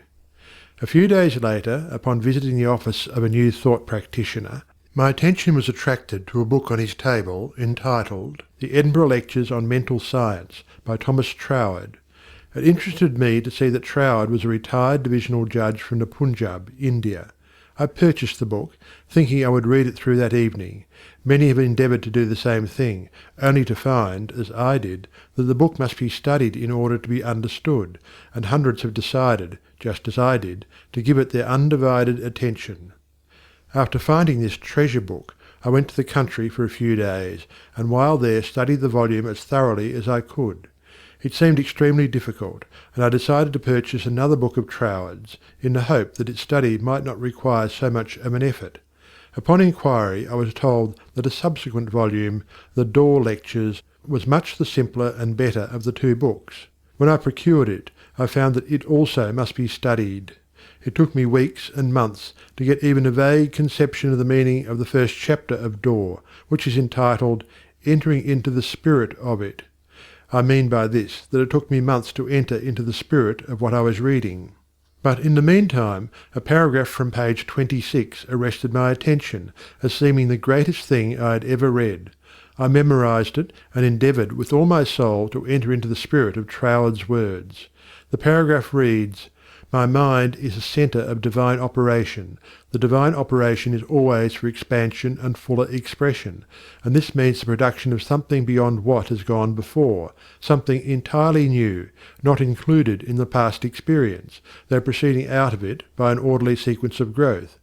A few days later, upon visiting the office of a New Thought practitioner, my attention was attracted to a book on his table entitled The Edinburgh Lectures on Mental Science by Thomas Troward. It interested me to see that Troward was a retired divisional judge from the Punjab, India. I purchased the book, thinking I would read it through that evening. Many have endeavoured to do the same thing, only to find, as I did, that the book must be studied in order to be understood, and hundreds have decided, just as I did, to give it their undivided attention. After finding this treasure book, I went to the country for a few days, and while there studied the volume as thoroughly as I could. It seemed extremely difficult, and I decided to purchase another book of Troward's, in the hope that its study might not require so much of an effort. Upon inquiry I was told that a subsequent volume, The Door Lectures, was much the simpler and better of the two books. When I procured it, I found that it also must be studied. It took me weeks and months to get even a vague conception of the meaning of the first chapter of Door, which is entitled Entering into the Spirit of It. I mean by this that it took me months to enter into the spirit of what I was reading. But in the meantime a paragraph from page 26 arrested my attention as seeming the greatest thing I had ever read. I memorized it and endeavoured with all my soul to enter into the spirit of Troward's words. The paragraph reads, My mind is a centre of divine operation. The divine operation is always for expansion and fuller expression, and this means the production of something beyond what has gone before, something entirely new, not included in the past experience, though proceeding out of it by an orderly sequence of growth.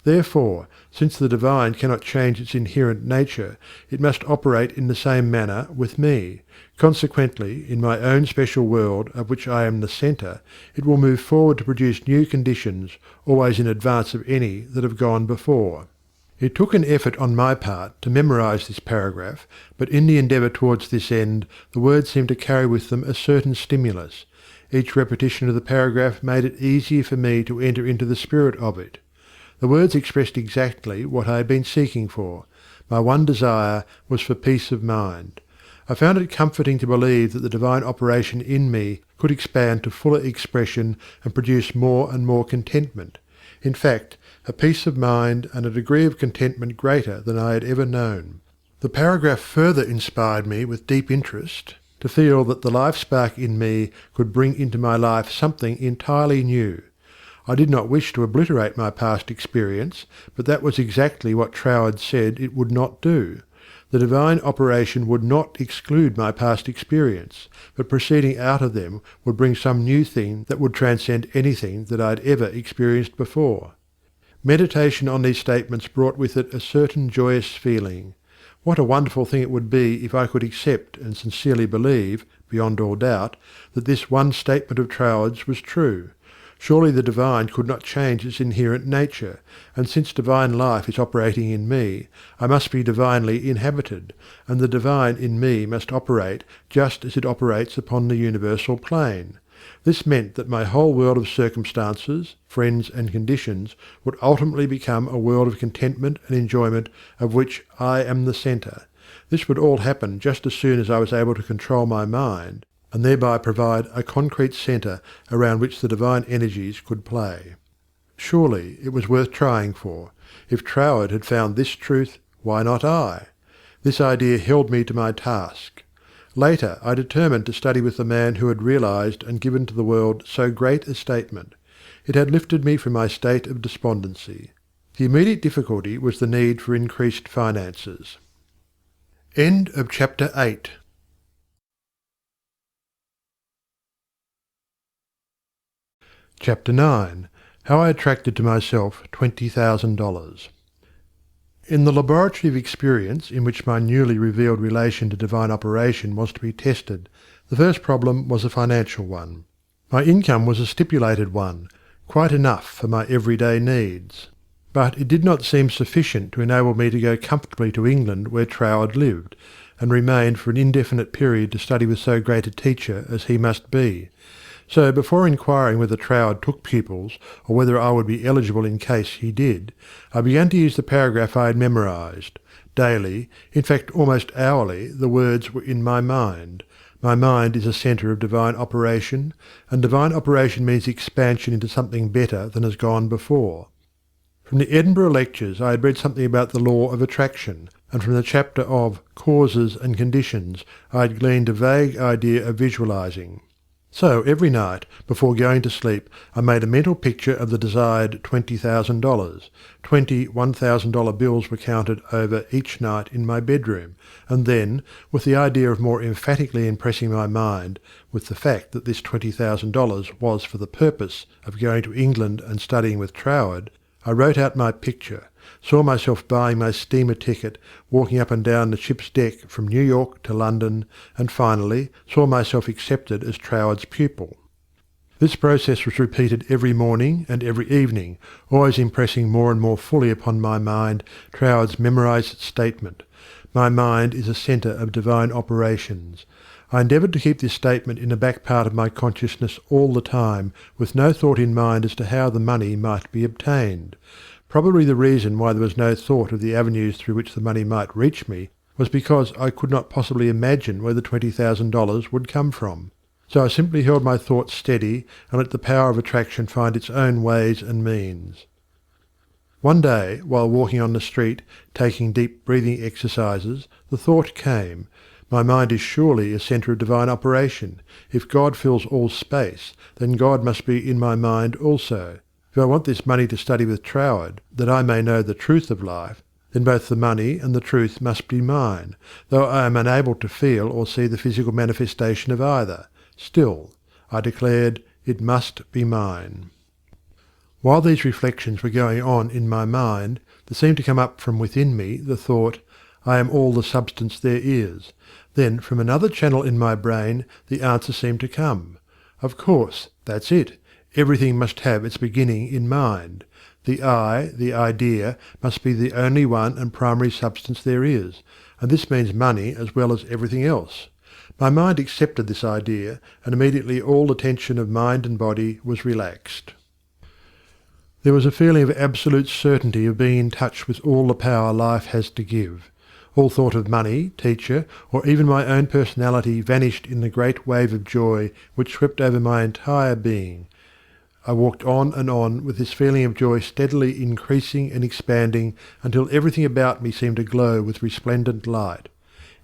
Therefore, since the divine cannot change its inherent nature, it must operate in the same manner with me. Consequently, in my own special world, of which I am the centre, it will move forward to produce new conditions, always in advance of any that have gone before. It took an effort on my part to memorize this paragraph, but in the endeavour towards this end, the words seemed to carry with them a certain stimulus. Each repetition of the paragraph made it easier for me to enter into the spirit of it. The words expressed exactly what I had been seeking for. My one desire was for peace of mind. I found it comforting to believe that the divine operation in me could expand to fuller expression and produce more and more contentment. In fact, a peace of mind and a degree of contentment greater than I had ever known. The paragraph further inspired me with deep interest to feel that the life spark in me could bring into my life something entirely new. I did not wish to obliterate my past experience, but that was exactly what Troward said it would not do. The divine operation would not exclude my past experience, but proceeding out of them would bring some new thing that would transcend anything that I had ever experienced before. Meditation on these statements brought with it a certain joyous feeling. What a wonderful thing it would be if I could accept and sincerely believe, beyond all doubt, that this one statement of Troward's was true. Surely the divine could not change its inherent nature, and since divine life is operating in me, I must be divinely inhabited, and the divine in me must operate just as it operates upon the universal plane. This meant that my whole world of circumstances, friends and conditions would ultimately become a world of contentment and enjoyment of which I am the centre. This would all happen just as soon as I was able to control my mind, and thereby provide a concrete centre around which the divine energies could play. Surely it was worth trying for. If Troward had found this truth, why not I? This idea held me to my task. Later I determined to study with the man who had realized and given to the world so great a statement. It had lifted me from my state of despondency. The immediate difficulty was the need for increased finances. End of chapter 8. Chapter 9. How I attracted to myself $20,000. In the laboratory of experience in which my newly revealed relation to divine operation was to be tested, the first problem was a financial one. My income was a stipulated one, quite enough for my everyday needs. But it did not seem sufficient to enable me to go comfortably to England where Troward lived, and remain for an indefinite period to study with so great a teacher as he must be. So before inquiring whether Troward took pupils, or whether I would be eligible in case he did, I began to use the paragraph I had memorized. Daily, in fact almost hourly, the words were in my mind. My mind is a centre of divine operation, and divine operation means expansion into something better than has gone before. From the Edinburgh lectures I had read something about the law of attraction, and from the chapter of Causes and Conditions I had gleaned a vague idea of visualizing. So every night, before going to sleep, I made a mental picture of the desired $20,000. 20 $1,000 bills were counted over each night in my bedroom, and then, with the idea of more emphatically impressing my mind with the fact that this $20,000 was for the purpose of going to England and studying with Troward, I wrote out my picture, saw myself buying my steamer ticket, walking up and down the ship's deck from New York to London, and finally saw myself accepted as Troward's pupil. This process was repeated every morning and every evening, always impressing more and more fully upon my mind Troward's memorized statement, "My mind is a centre of divine operations." I endeavoured to keep this statement in the back part of my consciousness all the time, with no thought in mind as to how the money might be obtained. Probably the reason why there was no thought of the avenues through which the money might reach me was because I could not possibly imagine where the $20,000 would come from. So I simply held my thoughts steady and let the power of attraction find its own ways and means. One day, while walking on the street, taking deep breathing exercises, the thought came, My mind is surely a centre of divine operation. If God fills all space, then God must be in my mind also. If I want this money to study with Troward, that I may know the truth of life, then both the money and the truth must be mine, though I am unable to feel or see the physical manifestation of either. Still, I declared, it must be mine. While these reflections were going on in my mind, there seemed to come up from within me the thought, I am all the substance there is. Then from another channel in my brain the answer seemed to come. Of course, that's it. Everything must have its beginning in mind. The I, the idea, must be the only one and primary substance there is, and this means money as well as everything else. My mind accepted this idea, and immediately all the tension of mind and body was relaxed. There was a feeling of absolute certainty of being in touch with all the power life has to give. All thought of money, teacher, or even my own personality vanished in the great wave of joy which swept over my entire being. I walked on and on with this feeling of joy steadily increasing and expanding until everything about me seemed to glow with resplendent light.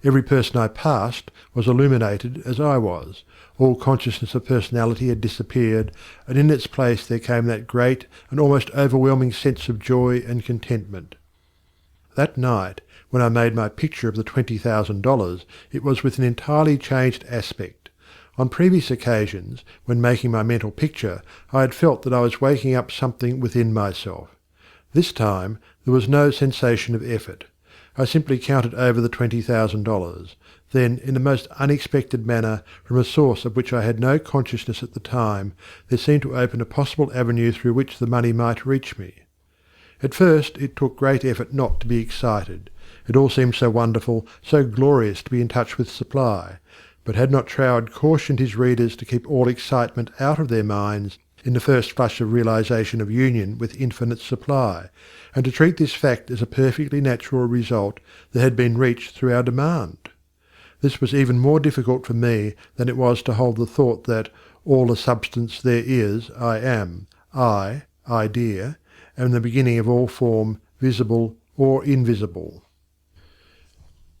Every person I passed was illuminated as I was. All consciousness of personality had disappeared, and in its place there came that great and almost overwhelming sense of joy and contentment. That night, when I made my picture of the $20,000, it was with an entirely changed aspect. On previous occasions, when making my mental picture, I had felt that I was waking up something within myself. This time there was no sensation of effort. I simply counted over the $20,000. Then, in the most unexpected manner, from a source of which I had no consciousness at the time, there seemed to open a possible avenue through which the money might reach me. At first it took great effort not to be excited. It all seemed so wonderful, so glorious to be in touch with supply. But had not Troward cautioned his readers to keep all excitement out of their minds in the first flush of realization of union with infinite supply, and to treat this fact as a perfectly natural result that had been reached through our demand? This was even more difficult for me than it was to hold the thought that all the substance there is I am, I, idea, am the beginning of all form, visible or invisible.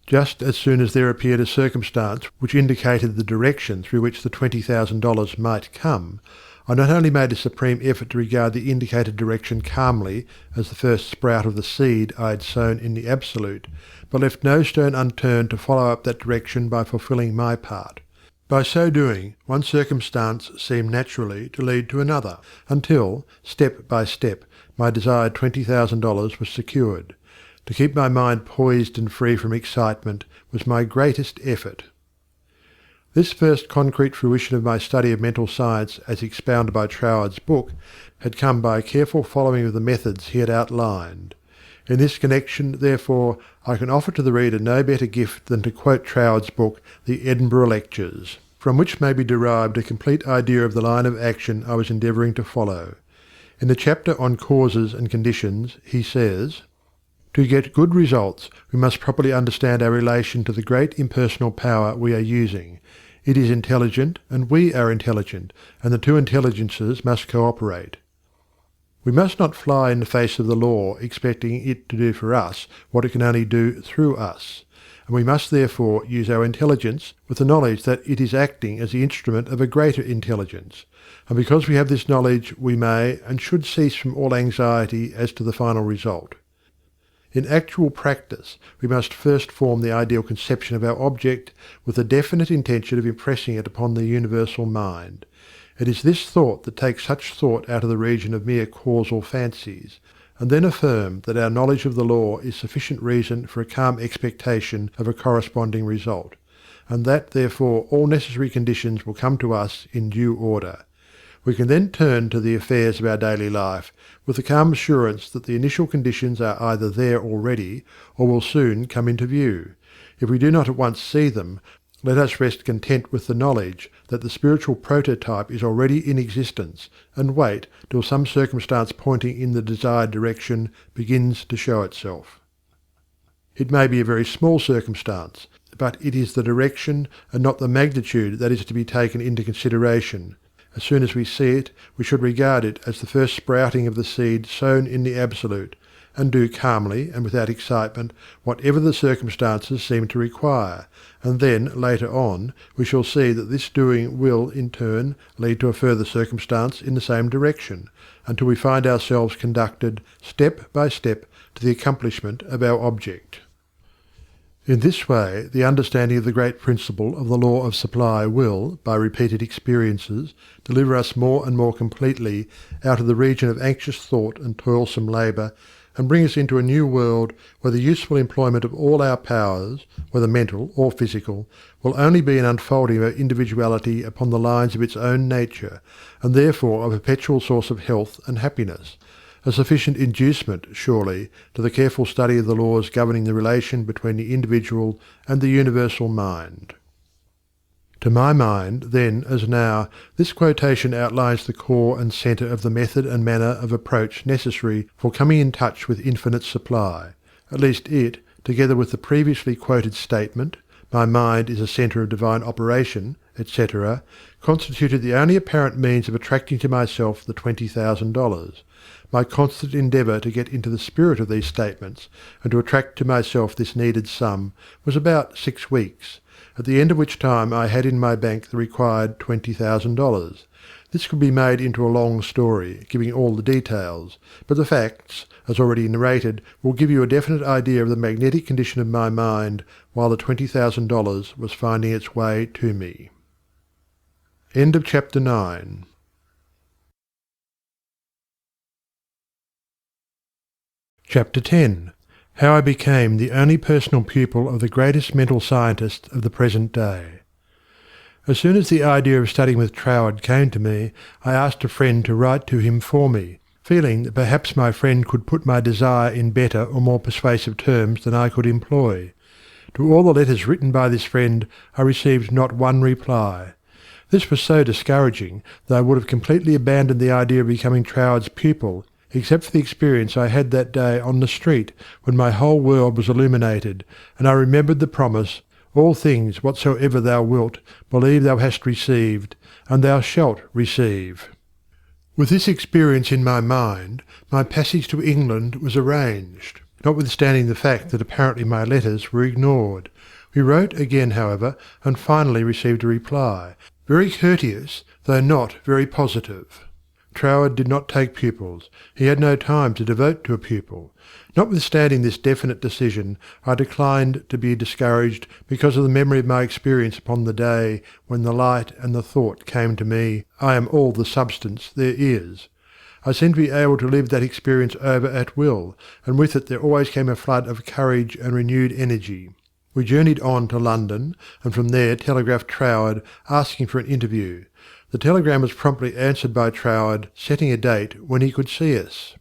Just as soon as there appeared a circumstance which indicated the direction through which the $20,000 might come, I not only made a supreme effort to regard the indicated direction calmly as the first sprout of the seed I had sown in the Absolute, but left no stone unturned to follow up that direction by fulfilling my part. By so doing, one circumstance seemed naturally to lead to another, until, step by step, my desired $20,000 was secured. To keep my mind poised and free from excitement was my greatest effort. This first concrete fruition of my study of mental science as expounded by Troward's book had come by a careful following of the methods he had outlined. In this connection, therefore, I can offer to the reader no better gift than to quote Troward's book, The Edinburgh Lectures, from which may be derived a complete idea of the line of action I was endeavouring to follow. In the chapter on causes and conditions, he says, "To get good results, we must properly understand our relation to the great impersonal power we are using. It is intelligent, and we are intelligent, and the two intelligences must cooperate. We must not fly in the face of the law, expecting it to do for us what it can only do through us, and we must therefore use our intelligence with the knowledge that it is acting as the instrument of a greater intelligence, and because we have this knowledge we may and should cease from all anxiety as to the final result. In actual practice, we must first form the ideal conception of our object with the definite intention of impressing it upon the universal mind. It is this thought that takes such thought out of the region of mere causal fancies, and then affirm that our knowledge of the law is sufficient reason for a calm expectation of a corresponding result, and that therefore all necessary conditions will come to us in due order. We can then turn to the affairs of our daily life with the calm assurance that the initial conditions are either there already or will soon come into view. If we do not at once see them, let us rest content with the knowledge that the spiritual prototype is already in existence, and wait till some circumstance pointing in the desired direction begins to show itself. It may be a very small circumstance, but it is the direction and not the magnitude that is to be taken into consideration. As soon as we see it, we should regard it as the first sprouting of the seed sown in the Absolute, and do calmly and without excitement whatever the circumstances seem to require, and then, later on, we shall see that this doing will, in turn, lead to a further circumstance in the same direction, until we find ourselves conducted, step by step, to the accomplishment of our object. In this way, the understanding of the great principle of the law of supply will, by repeated experiences, deliver us more and more completely out of the region of anxious thought and toilsome labour, and bring us into a new world where the useful employment of all our powers, whether mental or physical, will only be an unfolding of our individuality upon the lines of its own nature, and therefore a perpetual source of health and happiness, a sufficient inducement, surely, to the careful study of the laws governing the relation between the individual and the universal mind. To my mind, then as now, this quotation outlines the core and centre of the method and manner of approach necessary for coming in touch with infinite supply. At least it, together with the previously quoted statement, "My mind is a centre of divine operation," etc., constituted the only apparent means of attracting to myself the $20,000. My constant endeavour to get into the spirit of these statements, and to attract to myself this needed sum, was about 6 weeks, at the end of which time I had in my bank the required $20,000. This could be made into a long story, giving all the details, but the facts, as already narrated, will give you a definite idea of the magnetic condition of my mind while the $20,000 was finding its way to me. End of chapter 9. Chapter 10. How I became the only personal pupil of the greatest mental scientist of the present day. As soon as the idea of studying with Troward came to me, I asked a friend to write to him for me, feeling that perhaps my friend could put my desire in better or more persuasive terms than I could employ. To all the letters written by this friend I received not one reply. This was so discouraging that I would have completely abandoned the idea of becoming Troward's pupil, except for the experience I had that day on the street when my whole world was illuminated, and I remembered the promise, "All things whatsoever thou wilt, believe thou hast received, and thou shalt receive." With this experience in my mind, my passage to England was arranged, notwithstanding the fact that apparently my letters were ignored. We wrote again, however, and finally received a reply, very courteous, though not very positive. Troward did not take pupils. He had no time to devote to a pupil. Notwithstanding this definite decision, I declined to be discouraged because of the memory of my experience upon the day when the light and the thought came to me, "I am all the substance there is." I seemed to be able to live that experience over at will, and with it there always came a flood of courage and renewed energy. We journeyed on to London, and from there telegraphed Troward asking for an interview. The telegram was promptly answered by Troward, setting a date when he could see us.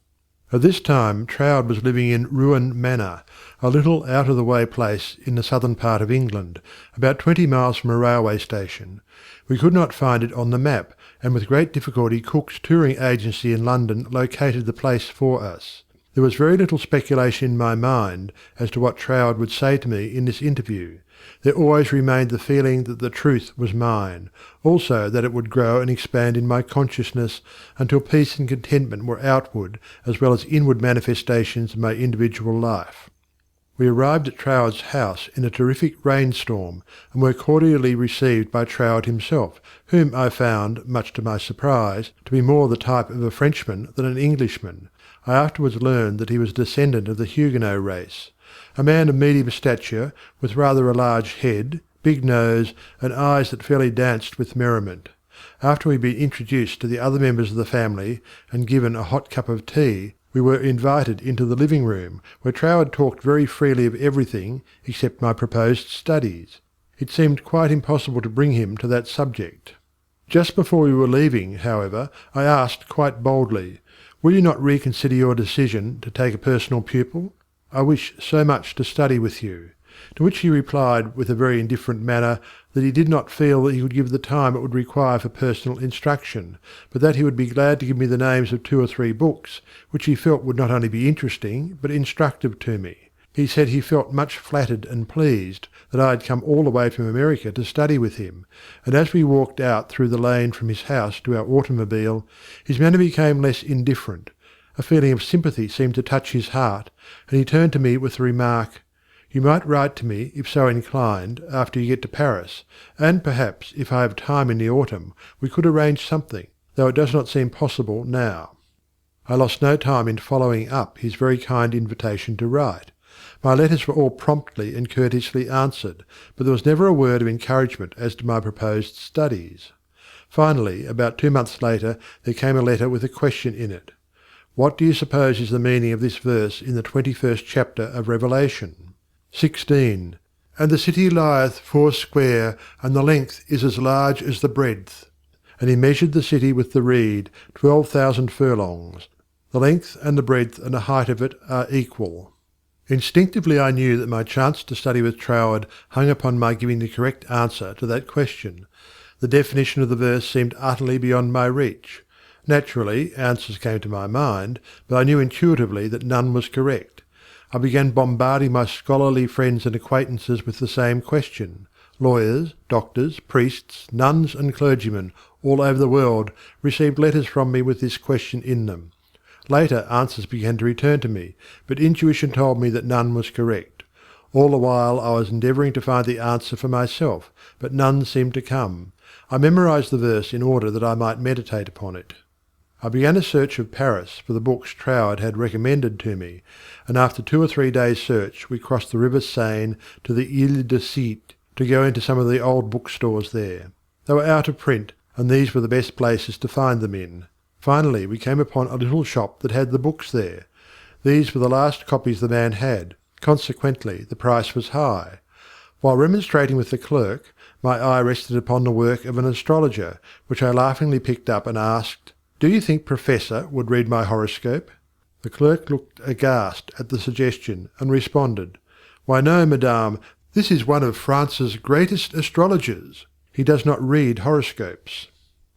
At this time Troward was living in Ruan Manor, a little out-of-the-way place in the southern part of England, about 20 miles from a railway station. We could not find it on the map, and with great difficulty Cook's touring agency in London located the place for us. There was very little speculation in my mind as to what Troward would say to me in this interview. There always remained the feeling that the truth was mine, also that it would grow and expand in my consciousness until peace and contentment were outward as well as inward manifestations of my individual life. We arrived at Troward's house in a terrific rainstorm, and were cordially received by Troward himself, whom I found, much to my surprise, to be more the type of a Frenchman than an Englishman. I afterwards learned that he was a descendant of the Huguenot race. A man of medium stature, with rather a large head, big nose, and eyes that fairly danced with merriment. After we had been introduced to the other members of the family, and given a hot cup of tea, we were invited into the living-room, where Troward talked very freely of everything except my proposed studies. It seemed quite impossible to bring him to that subject. Just before we were leaving, however, I asked quite boldly, "Will you not reconsider your decision to take a personal pupil? I wish so much to study with you." To which he replied with a very indifferent manner that he did not feel that he could give the time it would require for personal instruction, but that he would be glad to give me the names of 2 or 3 books, which he felt would not only be interesting but instructive to me. He said he felt much flattered and pleased that I had come all the way from America to study with him, and as we walked out through the lane from his house to our automobile, his manner became less indifferent. A feeling of sympathy seemed to touch his heart, and he turned to me with the remark, "You might write to me, if so inclined, after you get to Paris, and perhaps, if I have time in the autumn, we could arrange something, though it does not seem possible now." I lost no time in following up his very kind invitation to write. My letters were all promptly and courteously answered, but there was never a word of encouragement as to my proposed studies. Finally, about 2 months later, there came a letter with a question in it. "What do you suppose is the meaning of this verse in the 21st chapter of Revelation?" 16. "And the city lieth foursquare, and the length is as large as the breadth. And he measured the city with the reed, 12,000 furlongs. The length and the breadth and the height of it are equal." Instinctively I knew that my chance to study with Troward hung upon my giving the correct answer to that question. The definition of the verse seemed utterly beyond my reach. Naturally, answers came to my mind, but I knew intuitively that none was correct. I began bombarding my scholarly friends and acquaintances with the same question. Lawyers, doctors, priests, nuns and clergymen, all over the world, received letters from me with this question in them. Later answers began to return to me, but intuition told me that none was correct. All the while I was endeavouring to find the answer for myself, but none seemed to come. I memorized the verse in order that I might meditate upon it. I began a search of Paris for the books Troward had recommended to me, and after 2 or 3 days' search we crossed the river Seine to the Ile de Cite to go into some of the old bookstores there. They were out of print, and these were the best places to find them in. Finally we came upon a little shop that had the books there. These were the last copies the man had, consequently the price was high. While remonstrating with the clerk, my eye rested upon the work of an astrologer, which I laughingly picked up and asked, "Do you think Professor would read my horoscope?" The clerk looked aghast at the suggestion, and responded, "Why no, madame, this is one of France's greatest astrologers. He does not read horoscopes."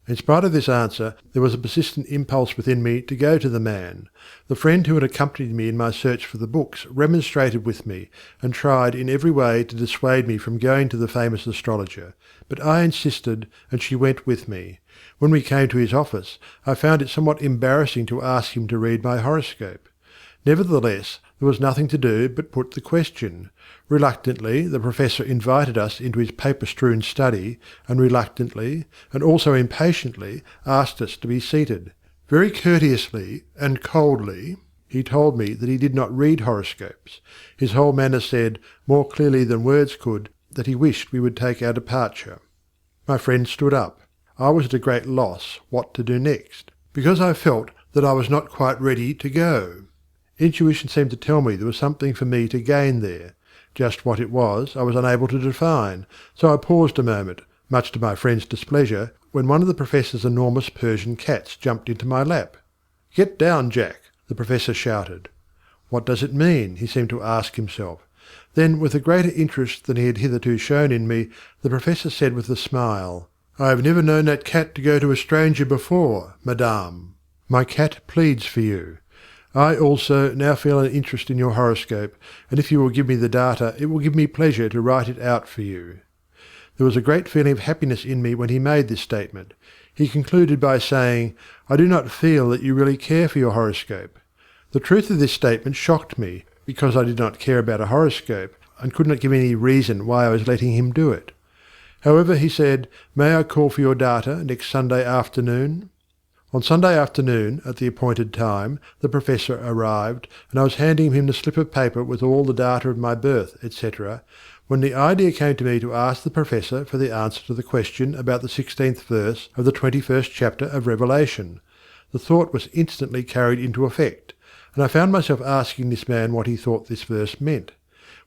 In spite of this answer, there was a persistent impulse within me to go to the man. The friend who had accompanied me in my search for the books remonstrated with me, and tried in every way to dissuade me from going to the famous astrologer, but I insisted, and she went with me. When we came to his office, I found it somewhat embarrassing to ask him to read my horoscope. Nevertheless, there was nothing to do but put the question. Reluctantly, the professor invited us into his paper-strewn study, and reluctantly, and also impatiently, asked us to be seated. Very courteously and coldly, he told me that he did not read horoscopes. His whole manner said, more clearly than words could, that he wished we would take our departure. My friend stood up. I was at a great loss what to do next, because I felt that I was not quite ready to go. Intuition seemed to tell me there was something for me to gain there. Just what it was I was unable to define, so I paused a moment, much to my friend's displeasure, when one of the professor's enormous Persian cats jumped into my lap. "Get down, Jack!" the professor shouted. What does it mean? He seemed to ask himself. Then, with a greater interest than he had hitherto shown in me, the professor said with a smile, "I have never known that cat to go to a stranger before, madame. My cat pleads for you. I also now feel an interest in your horoscope, and if you will give me the data, it will give me pleasure to write it out for you." There was a great feeling of happiness in me when he made this statement. He concluded by saying, "I do not feel that you really care for your horoscope." The truth of this statement shocked me, because I did not care about a horoscope, and could not give any reason why I was letting him do it. However, he said, "May I call for your data next Sunday afternoon?" On Sunday afternoon, at the appointed time, the professor arrived, and I was handing him the slip of paper with all the data of my birth, etc., when the idea came to me to ask the professor for the answer to the question about the 16th verse of the 21st chapter of Revelation. The thought was instantly carried into effect, and I found myself asking this man what he thought this verse meant.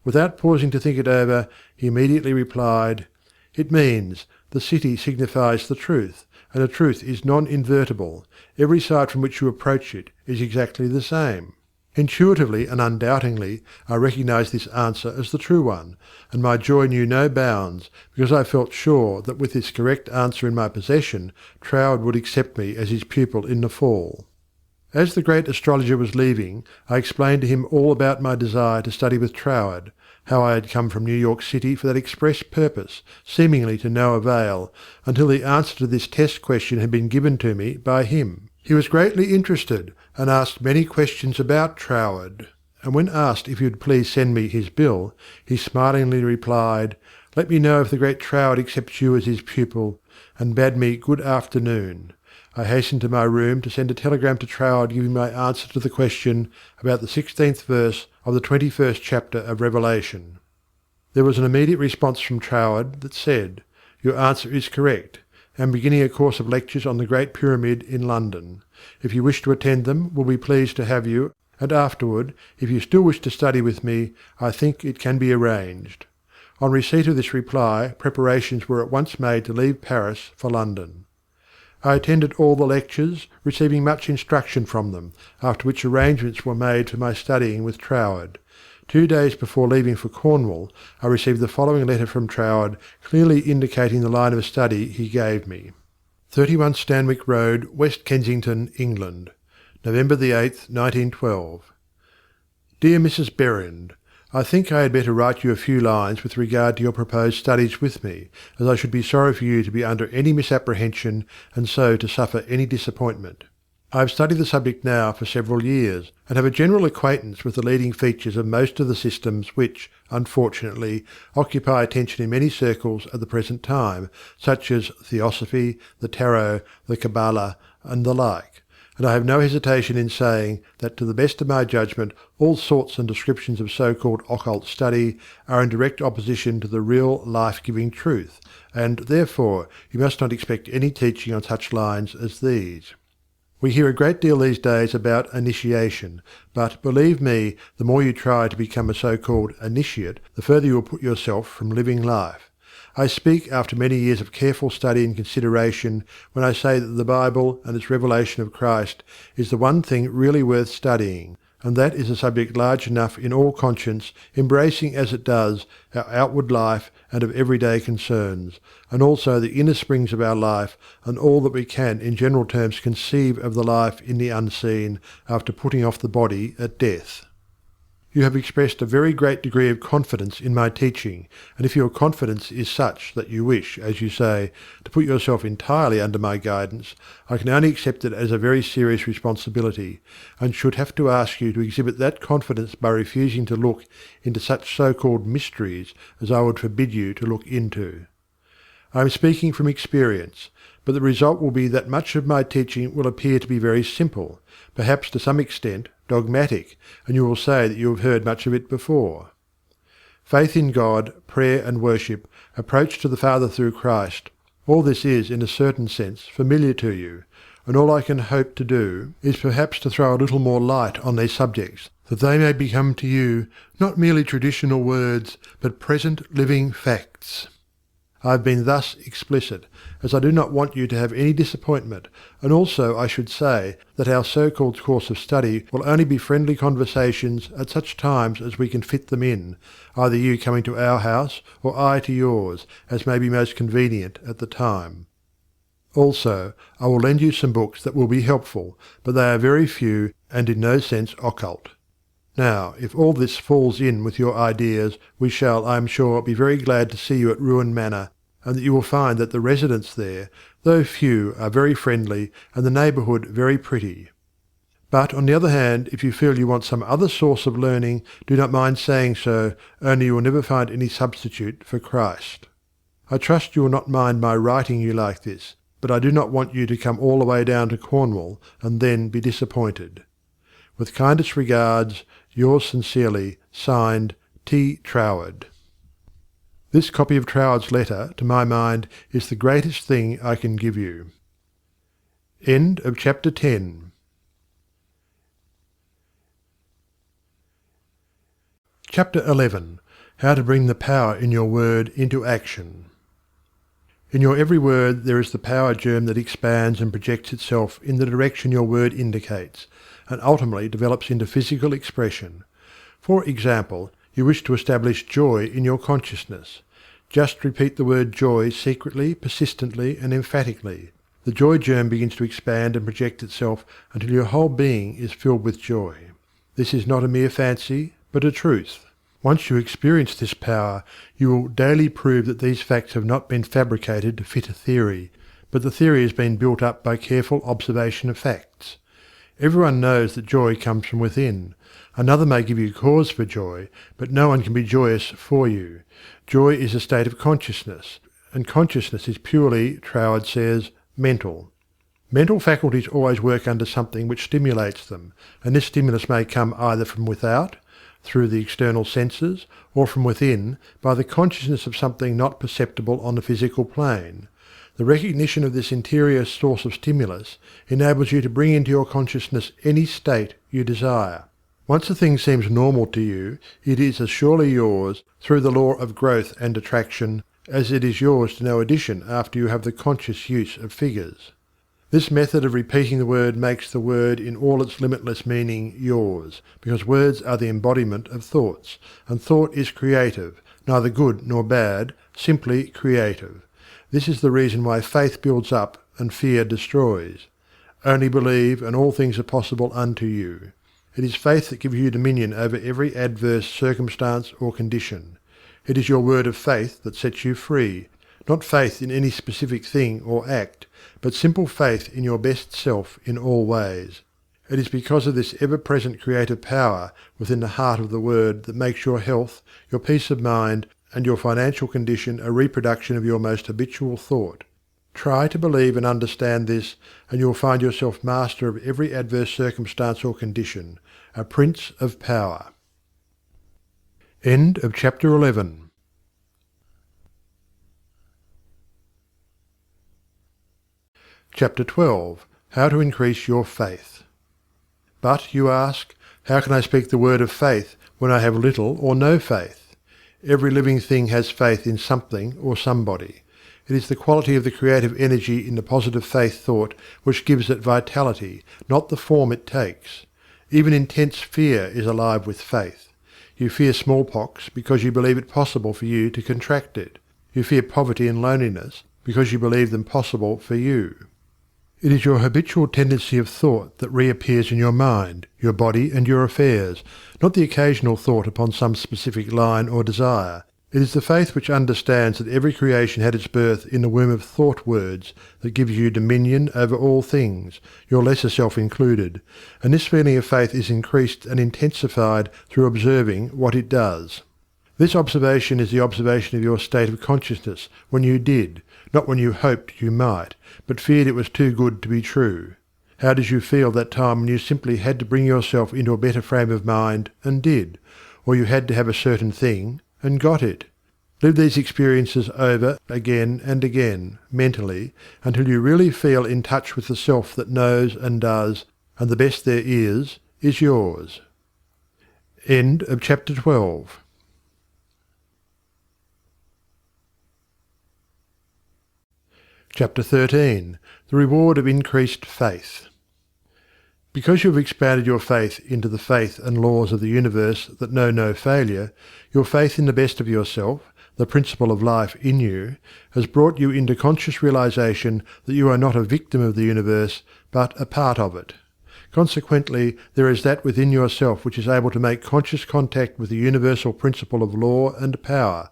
Without pausing to think it over, he immediately replied, "It means, the city signifies the truth, and the truth is non-invertible. Every side from which you approach it is exactly the same." Intuitively and undoubtingly I recognised this answer as the true one, and my joy knew no bounds, because I felt sure that with this correct answer in my possession, Troward would accept me as his pupil in the fall. As the great astrologer was leaving, I explained to him all about my desire to study with Troward, how I had come from New York City for that express purpose, seemingly to no avail, until the answer to this test question had been given to me by him. He was greatly interested and asked many questions about Troward, and when asked if he would please send me his bill, he smilingly replied, "Let me know if the great Troward accepts you as his pupil," and bade me good afternoon. I hastened to my room to send a telegram to Troward giving my answer to the question about the 16th verse of the 21st chapter of Revelation. There was an immediate response from Troward that said, "Your answer is correct. I am beginning a course of lectures on the Great Pyramid in London. If you wish to attend them, we'll be pleased to have you, and afterward, if you still wish to study with me, I think it can be arranged." On receipt of this reply, preparations were at once made to leave Paris for London. I attended all the lectures, receiving much instruction from them, after which arrangements were made for my studying with Troward. 2 days before leaving for Cornwall, I received the following letter from Troward, clearly indicating the line of study he gave me. 31 Stanwick Road, West Kensington, England. November the 8th, 1912. Dear Mrs. Behrend, I think I had better write you a few lines with regard to your proposed studies with me, as I should be sorry for you to be under any misapprehension and so to suffer any disappointment. I have studied the subject now for several years, and have a general acquaintance with the leading features of most of the systems which, unfortunately, occupy attention in many circles at the present time, such as Theosophy, the Tarot, the Kabbalah, and the like, and I have no hesitation in saying that to the best of my judgment all sorts and descriptions of so-called occult study are in direct opposition to the real life-giving truth, and therefore you must not expect any teaching on such lines as these. We hear a great deal these days about initiation, but, believe me, the more you try to become a so-called initiate, the further you will put yourself from living life. I speak after many years of careful study and consideration when I say that the Bible and its revelation of Christ is the one thing really worth studying, and that is a subject large enough in all conscience, embracing as it does our outward life and of everyday concerns, and also the inner springs of our life, and all that we can in general terms conceive of the life in the unseen after putting off the body at death. You have expressed a very great degree of confidence in my teaching, and if your confidence is such that you wish, as you say, to put yourself entirely under my guidance, I can only accept it as a very serious responsibility, and should have to ask you to exhibit that confidence by refusing to look into such so-called mysteries as I would forbid you to look into. I am speaking from experience, but the result will be that much of my teaching will appear to be very simple, perhaps to some extent dogmatic, and you will say that you have heard much of it before. Faith in God, prayer and worship, approach to the Father through Christ, all this is, in a certain sense, familiar to you, and all I can hope to do is perhaps to throw a little more light on these subjects, that they may become to you not merely traditional words, but present living facts. I have been thus explicit, as I do not want you to have any disappointment, and also I should say that our so-called course of study will only be friendly conversations at such times as we can fit them in, either you coming to our house or I to yours, as may be most convenient at the time. Also, I will lend you some books that will be helpful, but they are very few and in no sense occult. Now, if all this falls in with your ideas, we shall, I am sure, be very glad to see you at Ruan Manor, and that you will find that the residents there, though few, are very friendly, and the neighbourhood very pretty. But, on the other hand, if you feel you want some other source of learning, do not mind saying so, only you will never find any substitute for Christ. I trust you will not mind my writing you like this, but I do not want you to come all the way down to Cornwall, and then be disappointed. With kindest regards, yours sincerely, signed, T. Troward. This copy of Troward's letter, to my mind, is the greatest thing I can give you. End of chapter 10. Chapter 11. How to bring the power in your word into action. In your every word there is the power germ that expands and projects itself in the direction your word indicates, and ultimately develops into physical expression. For example, you wish to establish joy in your consciousness. Just repeat the word joy secretly, persistently, and emphatically. The joy germ begins to expand and project itself until your whole being is filled with joy. This is not a mere fancy, but a truth. Once you experience this power, you will daily prove that these facts have not been fabricated to fit a theory, but the theory has been built up by careful observation of facts. Everyone knows that joy comes from within. Another may give you cause for joy, but no one can be joyous for you. Joy is a state of consciousness, and consciousness is purely, Troward says, mental. Mental faculties always work under something which stimulates them, and this stimulus may come either from without, through the external senses, or from within, by the consciousness of something not perceptible on the physical plane. The recognition of this interior source of stimulus enables you to bring into your consciousness any state you desire. Once a thing seems normal to you, it is as surely yours, through the law of growth and attraction, as it is yours to no addition after you have the conscious use of figures. This method of repeating the word makes the word in all its limitless meaning yours, because words are the embodiment of thoughts, and thought is creative, neither good nor bad, simply creative. This is the reason why faith builds up and fear destroys. Only believe, and all things are possible unto you. It is faith that gives you dominion over every adverse circumstance or condition. It is your word of faith that sets you free, not faith in any specific thing or act, but simple faith in your best self in all ways. It is because of this ever-present creative power within the heart of the word that makes your health, your peace of mind, and your financial condition a reproduction of your most habitual thought. Try to believe and understand this, and you will find yourself master of every adverse circumstance or condition, a prince of power. End of chapter 11. Chapter 12. How to increase your faith. But, you ask, how can I speak the word of faith when I have little or no faith? Every living thing has faith in something or somebody. It is the quality of the creative energy in the positive faith thought which gives it vitality, not the form it takes. Even intense fear is alive with faith. You fear smallpox because you believe it possible for you to contract it. You fear poverty and loneliness because you believe them possible for you. It is your habitual tendency of thought that reappears in your mind, your body, and your affairs, not the occasional thought upon some specific line or desire. It is the faith which understands that every creation had its birth in the womb of thought words that gives you dominion over all things, your lesser self included, and this feeling of faith is increased and intensified through observing what it does. This observation is the observation of your state of consciousness when you did, not when you hoped you might, but feared it was too good to be true. How did you feel that time when you simply had to bring yourself into a better frame of mind, and did, or you had to have a certain thing, and got it? Live these experiences over again and again, mentally, until you really feel in touch with the self that knows and does, and the best there is yours. End of chapter 12. Chapter 13. The reward of increased faith. Because you have expanded your faith into the faith and laws of the universe that know no failure, your faith in the best of yourself, the principle of life in you, has brought you into conscious realization that you are not a victim of the universe, but a part of it. Consequently, there is that within yourself which is able to make conscious contact with the universal principle of law and power,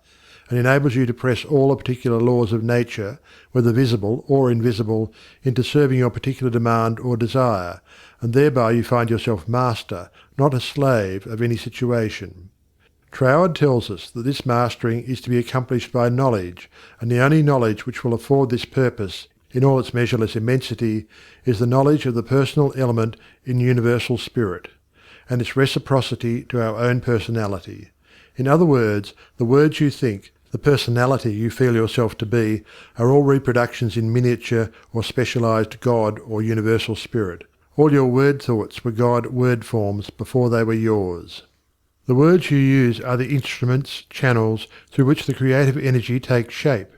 and enables you to press all the particular laws of nature, whether visible or invisible, into serving your particular demand or desire, and thereby you find yourself master, not a slave, of any situation. Troward tells us that this mastering is to be accomplished by knowledge, and the only knowledge which will afford this purpose, in all its measureless immensity, is the knowledge of the personal element in universal spirit, and its reciprocity to our own personality. In other words you think, the personality you feel yourself to be, are all reproductions in miniature or specialized God or universal spirit. All your word thoughts were God word forms before they were yours. The words you use are the instruments, channels, through which the creative energy takes shape.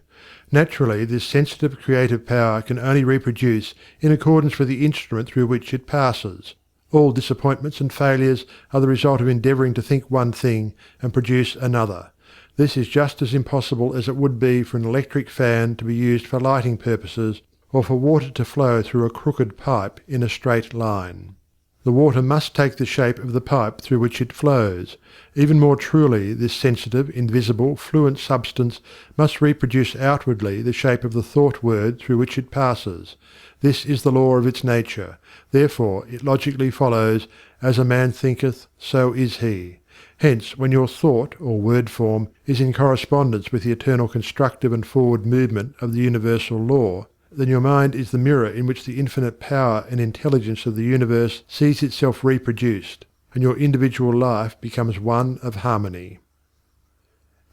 Naturally, this sensitive creative power can only reproduce in accordance with the instrument through which it passes. All disappointments and failures are the result of endeavouring to think one thing and produce another. This is just as impossible as it would be for an electric fan to be used for lighting purposes, or for water to flow through a crooked pipe in a straight line. The The water must take the shape of the pipe through which it flows. Even more truly, this sensitive, invisible, fluent substance must reproduce outwardly the shape of the thought word through which it passes. This is the law of its nature. Therefore it logically follows, as a man thinketh, so is he. Hence, when your thought, or word form, is in correspondence with the eternal constructive and forward movement of the universal law, then your mind is the mirror in which the infinite power and intelligence of the universe sees itself reproduced, and your individual life becomes one of harmony.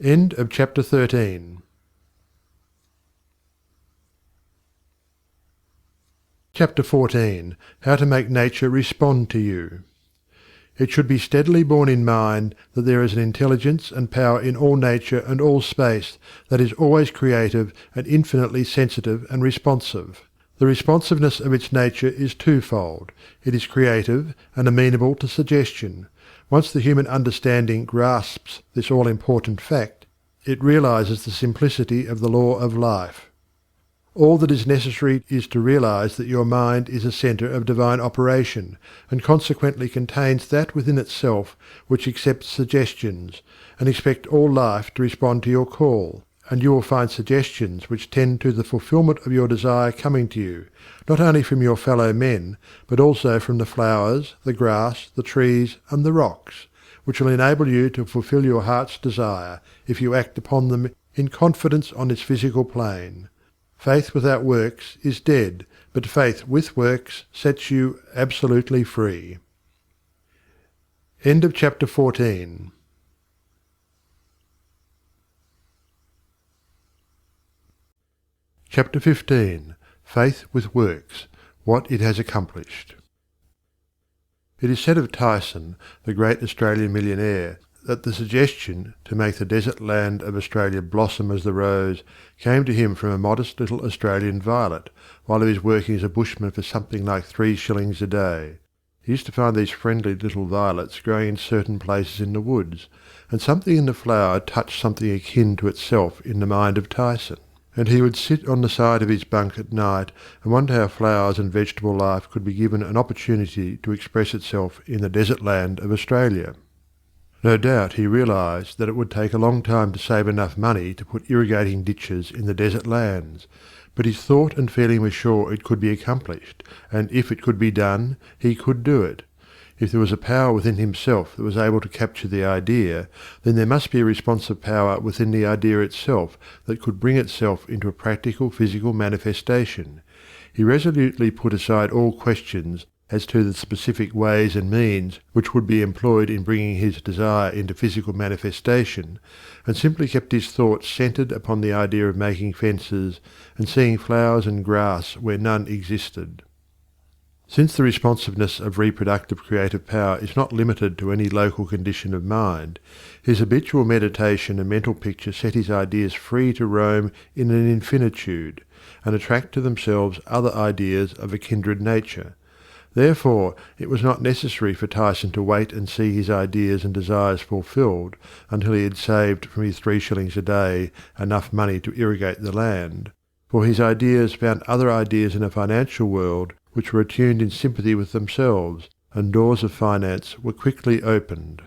End of chapter 13. Chapter 14. How to make nature respond to you. It should be steadily borne in mind that there is an intelligence and power in all nature and all space that is always creative and infinitely sensitive and responsive. The responsiveness of its nature is twofold. It is creative and amenable to suggestion. Once the human understanding grasps this all-important fact, it realizes the simplicity of the law of life. All that is necessary is to realize that your mind is a centre of divine operation, and consequently contains that within itself which accepts suggestions, and expect all life to respond to your call, and you will find suggestions which tend to the fulfilment of your desire coming to you, not only from your fellow men, but also from the flowers, the grass, the trees, and the rocks, which will enable you to fulfil your heart's desire, if you act upon them in confidence on this physical plane. Faith without works is dead, but faith with works sets you absolutely free. End of chapter 14. Chapter 15. Faith with Works. What it has accomplished. It is said of Tyson, the great Australian millionaire, that the suggestion to make the desert land of Australia blossom as the rose came to him from a modest little Australian violet, while he was working as a bushman for something like 3 shillings a day. He used to find these friendly little violets growing in certain places in the woods, and something in the flower touched something akin to itself in the mind of Tyson, and he would sit on the side of his bunk at night and wonder how flowers and vegetable life could be given an opportunity to express itself in the desert land of Australia. No doubt he realized that it would take a long time to save enough money to put irrigating ditches in the desert lands, but his thought and feeling were sure it could be accomplished, and if it could be done, he could do it. If there was a power within himself that was able to capture the idea, then there must be a responsive power within the idea itself that could bring itself into a practical physical manifestation. He resolutely put aside all questions as to the specific ways and means which would be employed in bringing his desire into physical manifestation, and simply kept his thoughts centred upon the idea of making fences and seeing flowers and grass where none existed. Since the responsiveness of reproductive creative power is not limited to any local condition of mind, his habitual meditation and mental picture set his ideas free to roam in an infinitude, and attract to themselves other ideas of a kindred nature. Therefore, it was not necessary for Tyson to wait and see his ideas and desires fulfilled until he had saved from his 3 shillings a day enough money to irrigate the land, for his ideas found other ideas in a financial world which were attuned in sympathy with themselves, and doors of finance were quickly opened.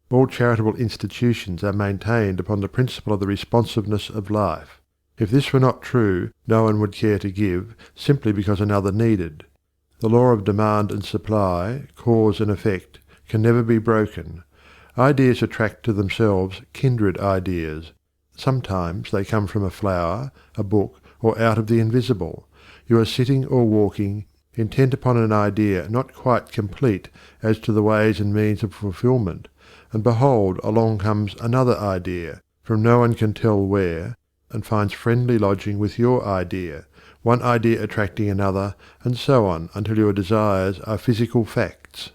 All charitable institutions are maintained upon the principle of the responsiveness of life. If this were not true, no one would care to give, simply because another needed. The law of demand and supply, cause and effect, can never be broken. Ideas attract to themselves kindred ideas. Sometimes they come from a flower, a book, or out of the invisible. You are sitting or walking, intent upon an idea not quite complete as to the ways and means of fulfilment, and behold, along comes another idea, from no one can tell where, and finds friendly lodging with your idea, one idea attracting another, and so on until your desires are physical facts.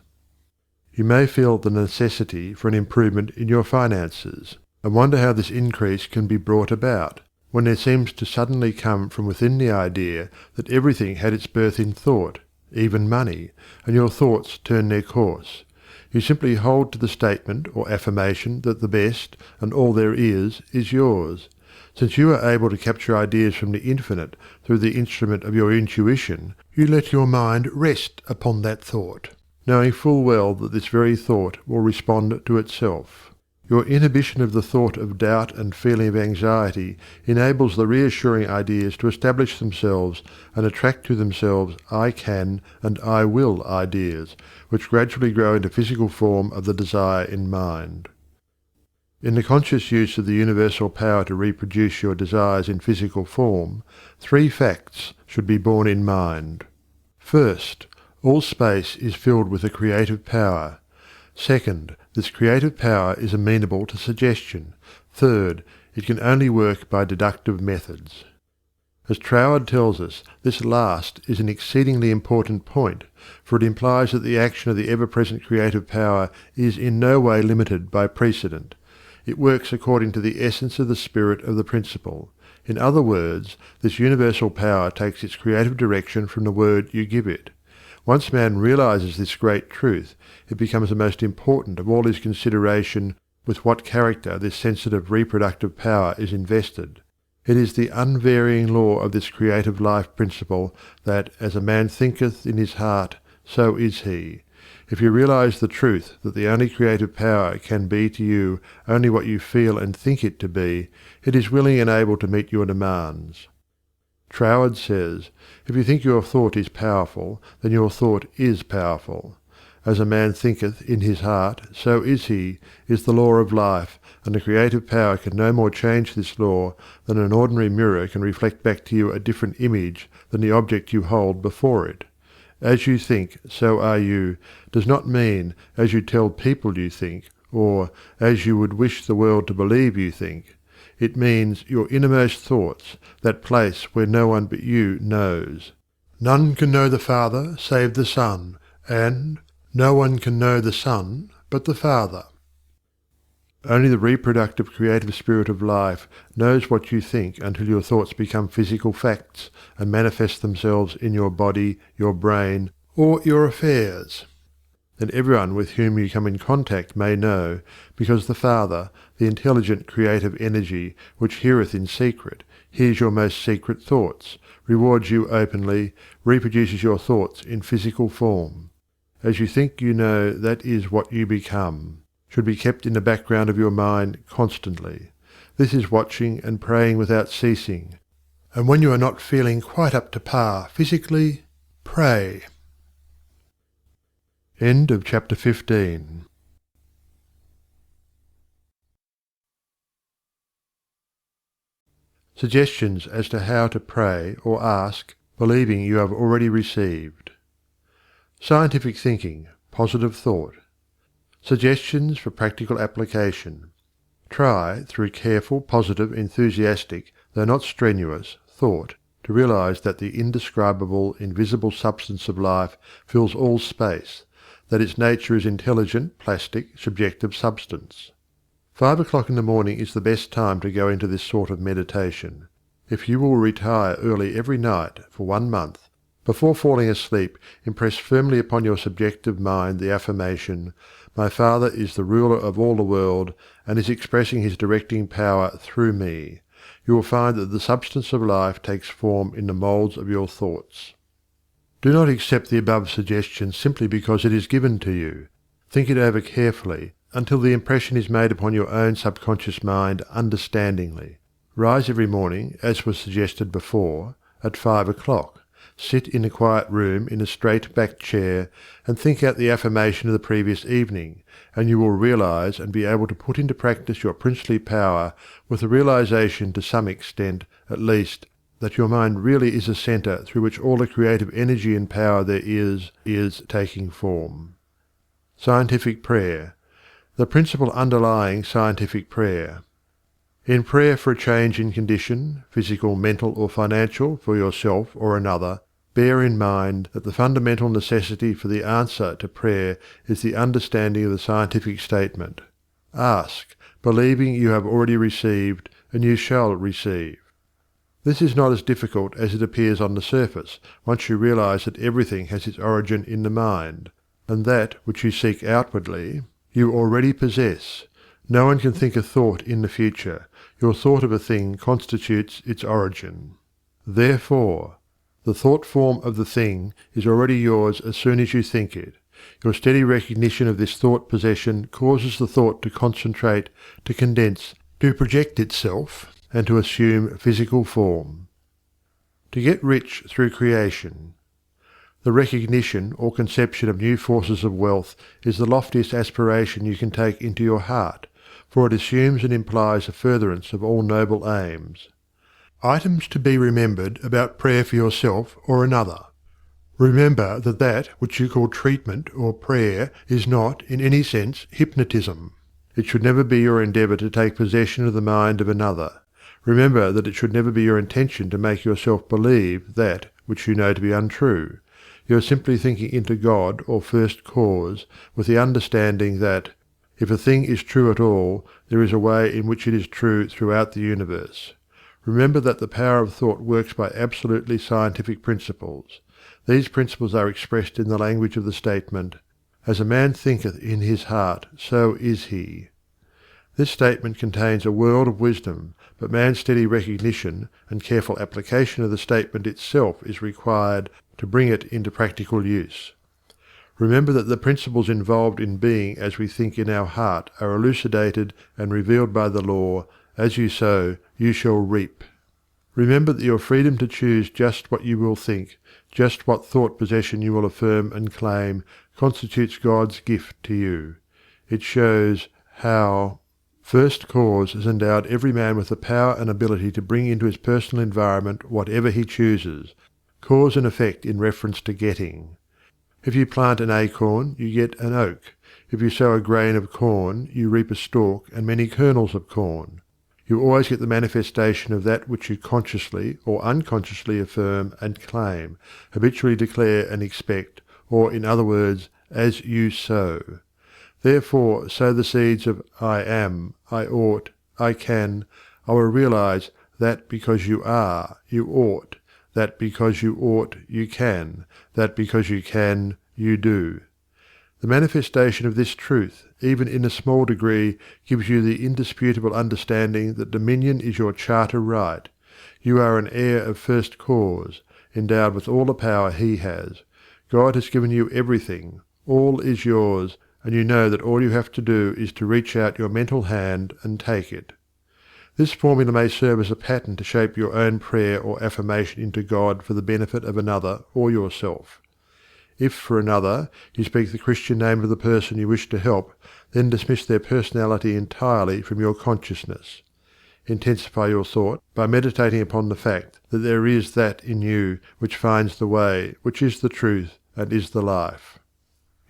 You may feel the necessity for an improvement in your finances, and wonder how this increase can be brought about, when there seems to suddenly come from within the idea that everything had its birth in thought, even money, and your thoughts turn their course. You simply hold to the statement or affirmation that the best, and all there is yours. Since you are able to capture ideas from the infinite through the instrument of your intuition, you let your mind rest upon that thought. knowing full well that this very thought will respond to itself. Your inhibition of the thought of doubt and feeling of anxiety enables the reassuring ideas to establish themselves and attract to themselves "I can" and "I will" ideas, which gradually grow into physical form of the desire in mind. In the conscious use of the universal power to reproduce your desires in physical form, 3 facts should be borne in mind. First, all space is filled with a creative power. Second, this creative power is amenable to suggestion. Third, it can only work by deductive methods. As Troward tells us, this last is an exceedingly important point, for it implies that the action of the ever-present creative power is in no way limited by precedent. It works according to the essence of the spirit of the principle. In other words, this universal power takes its creative direction from the word you give it. Once man realizes this great truth, it becomes the most important of all his consideration with what character this sensitive reproductive power is invested. It is the unvarying law of this creative life principle that as a man thinketh in his heart, so is he. If you realize the truth that the only creative power can be to you only what you feel and think it to be, it is willing and able to meet your demands. Troward says, "If you think your thought is powerful, then your thought is powerful. As a man thinketh in his heart, so is he, is the law of life, and the creative power can no more change this law than an ordinary mirror can reflect back to you a different image than the object you hold before it. As you think, so are you, does not mean as you tell people you think, or as you would wish the world to believe you think. It means your innermost thoughts, that place where no one but you knows. None can know the Father save the Son, and no one can know the Son but the Father." Only the reproductive creative spirit of life knows what you think until your thoughts become physical facts and manifest themselves in your body, your brain, or your affairs. Then everyone with whom you come in contact may know, because the Father, the intelligent creative energy which heareth in secret, hears your most secret thoughts, rewards you openly, reproduces your thoughts in physical form. As you think you know, that is what you become, should be kept in the background of your mind constantly. This is watching and praying without ceasing. And when you are not feeling quite up to par physically, pray. End of chapter 15. Suggestions as to how to pray or ask, believing you have already received. Scientific thinking, positive thought. Suggestions for practical application. Try, through careful, positive, enthusiastic, though not strenuous, thought, to realize that the indescribable, invisible substance of life fills all space, that its nature is intelligent, plastic, subjective substance. 5 o'clock in the morning is the best time to go into this sort of meditation. If you will retire early every night for 1 month, before falling asleep impress firmly upon your subjective mind the affirmation, "My Father is the ruler of all the world, and is expressing his directing power through me," you will find that the substance of life takes form in the moulds of your thoughts. Do not accept the above suggestion simply because it is given to you. Think it over carefully until the impression is made upon your own subconscious mind understandingly. Rise every morning, as was suggested before, at 5 o'clock. Sit in a quiet room in a straight-backed chair and think out the affirmation of the previous evening, and you will realize and be able to put into practice your princely power with the realization to some extent, at least, that your mind really is a center through which all the creative energy and power there is taking form. Scientific prayer. The principle underlying scientific prayer. In prayer for a change in condition, physical, mental, or financial, for yourself or another, bear in mind that the fundamental necessity for the answer to prayer is the understanding of the scientific statement. Ask, believing you have already received, and you shall receive. This is not as difficult as it appears on the surface, once you realize that everything has its origin in the mind, and that which you seek outwardly, you already possess. No one can think a thought in the future. Your thought of a thing constitutes its origin. Therefore, the thought form of the thing is already yours as soon as you think it. Your steady recognition of this thought possession causes the thought to concentrate, to condense, to project itself, and to assume physical form. To get rich through creation. The recognition or conception of new forces of wealth is the loftiest aspiration you can take into your heart, for it assumes and implies a furtherance of all noble aims. Items to be remembered about prayer for yourself or another. Remember that that which you call treatment or prayer is not, in any sense, hypnotism. It should never be your endeavour to take possession of the mind of another. Remember that it should never be your intention to make yourself believe that which you know to be untrue. You are simply thinking into God or First Cause with the understanding that, if a thing is true at all, there is a way in which it is true throughout the universe. Remember that the power of thought works by absolutely scientific principles. These principles are expressed in the language of the statement, "As a man thinketh in his heart, so is he." This statement contains a world of wisdom, but man's steady recognition and careful application of the statement itself is required to bring it into practical use. Remember that the principles involved in being as we think in our heart are elucidated and revealed by the law, "As you sow, you shall reap." Remember that your freedom to choose just what you will think, just what thought possession you will affirm and claim, constitutes God's gift to you. It shows how First Cause has endowed every man with the power and ability to bring into his personal environment whatever he chooses, cause and effect in reference to getting. If you plant an acorn, you get an oak. If you sow a grain of corn, you reap a stalk and many kernels of corn. You always get the manifestation of that which you consciously or unconsciously affirm and claim, habitually declare and expect, or in other words, as you sow. Therefore sow the seeds of "I am," "I ought," "I can," "I will realize," that because you are, you ought, that because you ought, you can, that because you can, you do. The manifestation of this truth, even in a small degree, gives you the indisputable understanding that dominion is your charter right. You are an heir of First Cause, endowed with all the power he has. God has given you everything. All is yours, and you know that all you have to do is to reach out your mental hand and take it. This formula may serve as a pattern to shape your own prayer or affirmation into God for the benefit of another or yourself. If, for another, you speak the Christian name of the person you wish to help, then dismiss their personality entirely from your consciousness. Intensify your thought by meditating upon the fact that there is that in you which finds the way, which is the truth, and is the life.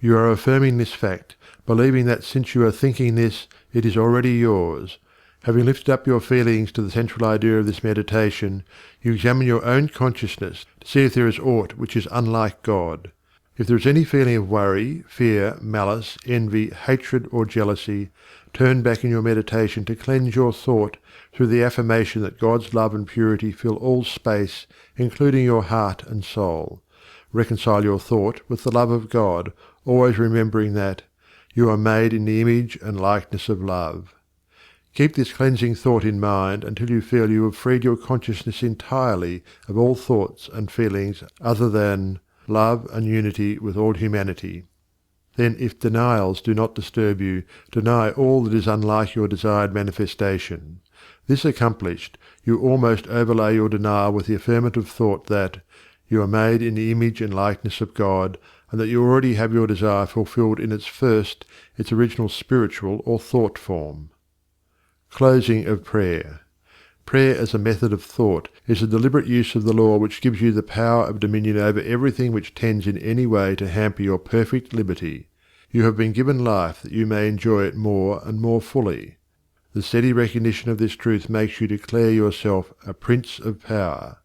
You are affirming this fact, believing that since you are thinking this, it is already yours. Having lifted up your feelings to the central idea of this meditation, you examine your own consciousness to see if there is aught which is unlike God. If there is any feeling of worry, fear, malice, envy, hatred, or jealousy, turn back in your meditation to cleanse your thought through the affirmation that God's love and purity fill all space, including your heart and soul. Reconcile your thought with the love of God, always remembering that you are made in the image and likeness of love. Keep this cleansing thought in mind until you feel you have freed your consciousness entirely of all thoughts and feelings other than love and unity with all humanity. Then, if denials do not disturb you, deny all that is unlike your desired manifestation. This accomplished, you almost overlay your denial with the affirmative thought that you are made in the image and likeness of God, and that you already have your desire fulfilled in its original spiritual or thought form. Closing of prayer. Prayer as a method of thought is a deliberate use of the law which gives you the power of dominion over everything which tends in any way to hamper your perfect liberty. You have been given life that you may enjoy it more and more fully. The steady recognition of this truth makes you declare yourself a prince of power.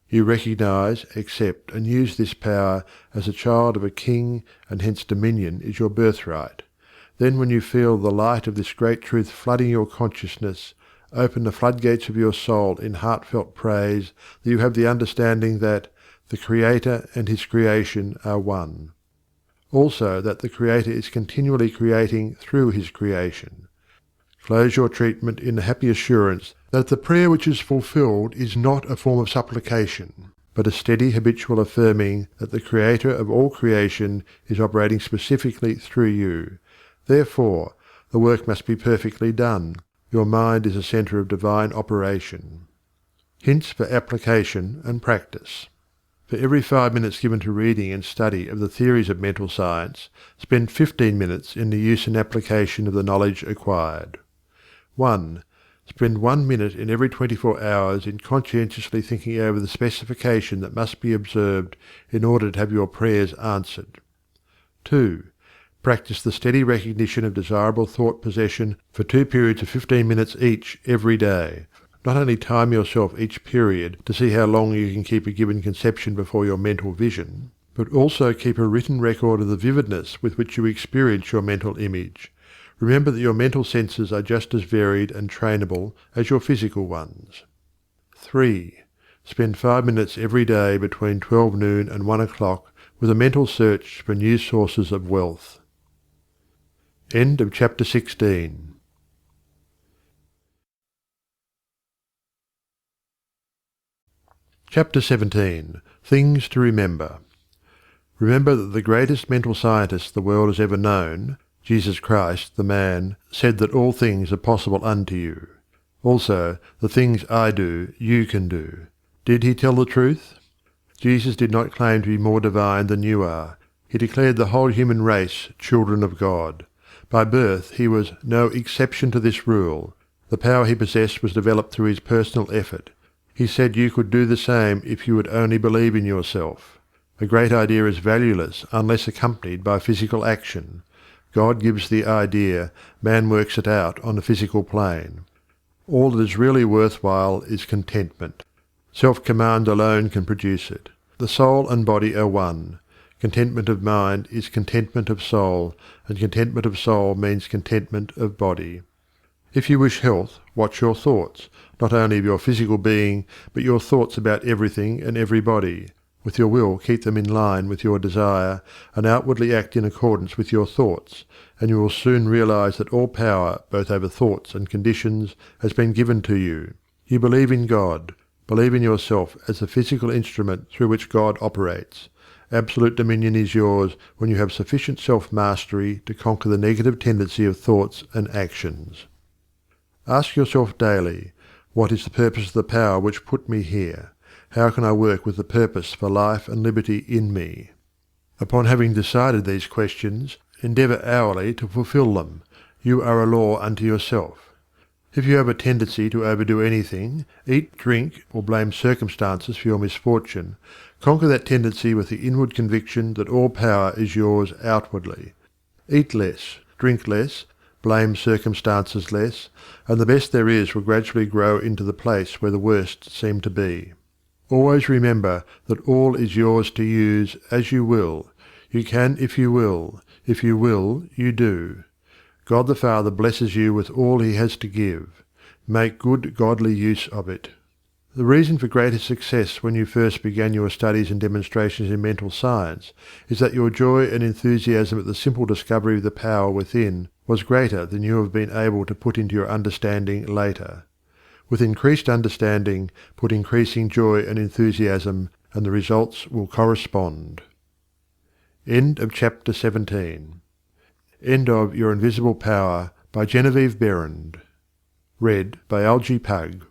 You recognize, accept, and use this power as a child of a king, and hence dominion is your birthright. Then, when you feel the light of this great truth flooding your consciousness, open the floodgates of your soul in heartfelt praise that you have the understanding that the Creator and his creation are one. Also that the Creator is continually creating through his creation. Close your treatment in the happy assurance that the prayer which is fulfilled is not a form of supplication, but a steady habitual affirming that the Creator of all creation is operating specifically through you. Therefore, the work must be perfectly done. Your mind is a centre of divine operation. Hints for application and practice. For every 5 minutes given to reading and study of the theories of mental science, spend 15 minutes in the use and application of the knowledge acquired. 1. Spend 1 minute in every 24 hours in conscientiously thinking over the specification that must be observed in order to have your prayers answered. 2. Practice the steady recognition of desirable thought possession for 2 periods of 15 minutes each every day. Not only time yourself each period to see how long you can keep a given conception before your mental vision, but also keep a written record of the vividness with which you experience your mental image. Remember that your mental senses are just as varied and trainable as your physical ones. 3. Spend 5 minutes every day between 12 noon and 1 o'clock with a mental search for new sources of wealth. End of chapter 16. Chapter 17. Things to Remember. Remember that the greatest mental scientist the world has ever known, Jesus Christ, the man, said that all things are possible unto you. Also, the things I do, you can do. Did he tell the truth? Jesus did not claim to be more divine than you are. He declared the whole human race children of God. By birth he was no exception to this rule. The power he possessed was developed through his personal effort. He said you could do the same if you would only believe in yourself. A great idea is valueless unless accompanied by physical action. God gives the idea, man works it out on the physical plane. All that is really worthwhile is contentment. Self-command alone can produce it. The soul and body are one. Contentment of mind is contentment of soul, and contentment of soul means contentment of body. If you wish health, watch your thoughts, not only of your physical being, but your thoughts about everything and everybody. With your will keep them in line with your desire, and outwardly act in accordance with your thoughts, and you will soon realize that all power, both over thoughts and conditions, has been given to you. You believe in God. Believe in yourself as the physical instrument through which God operates. Absolute dominion is yours when you have sufficient self-mastery to conquer the negative tendency of thoughts and actions. Ask yourself daily, what is the purpose of the power which put me here? How can I work with the purpose for life and liberty in me? Upon having decided these questions, endeavour hourly to fulfil them. You are a law unto yourself. If you have a tendency to overdo anything, eat, drink, or blame circumstances for your misfortune, conquer that tendency with the inward conviction that all power is yours outwardly. Eat less, drink less, blame circumstances less, and the best there is will gradually grow into the place where the worst seem to be. Always remember that all is yours to use as you will. You can if you will. If you will, you do. God the Father blesses you with all he has to give. Make good godly use of it. The reason for greater success when you first began your studies and demonstrations in mental science is that your joy and enthusiasm at the simple discovery of the power within was greater than you have been able to put into your understanding later. With increased understanding, put increasing joy and enthusiasm, and the results will correspond. End of chapter 17. End of Your Invisible Power by Genevieve Behrend. Read by Algy Pug.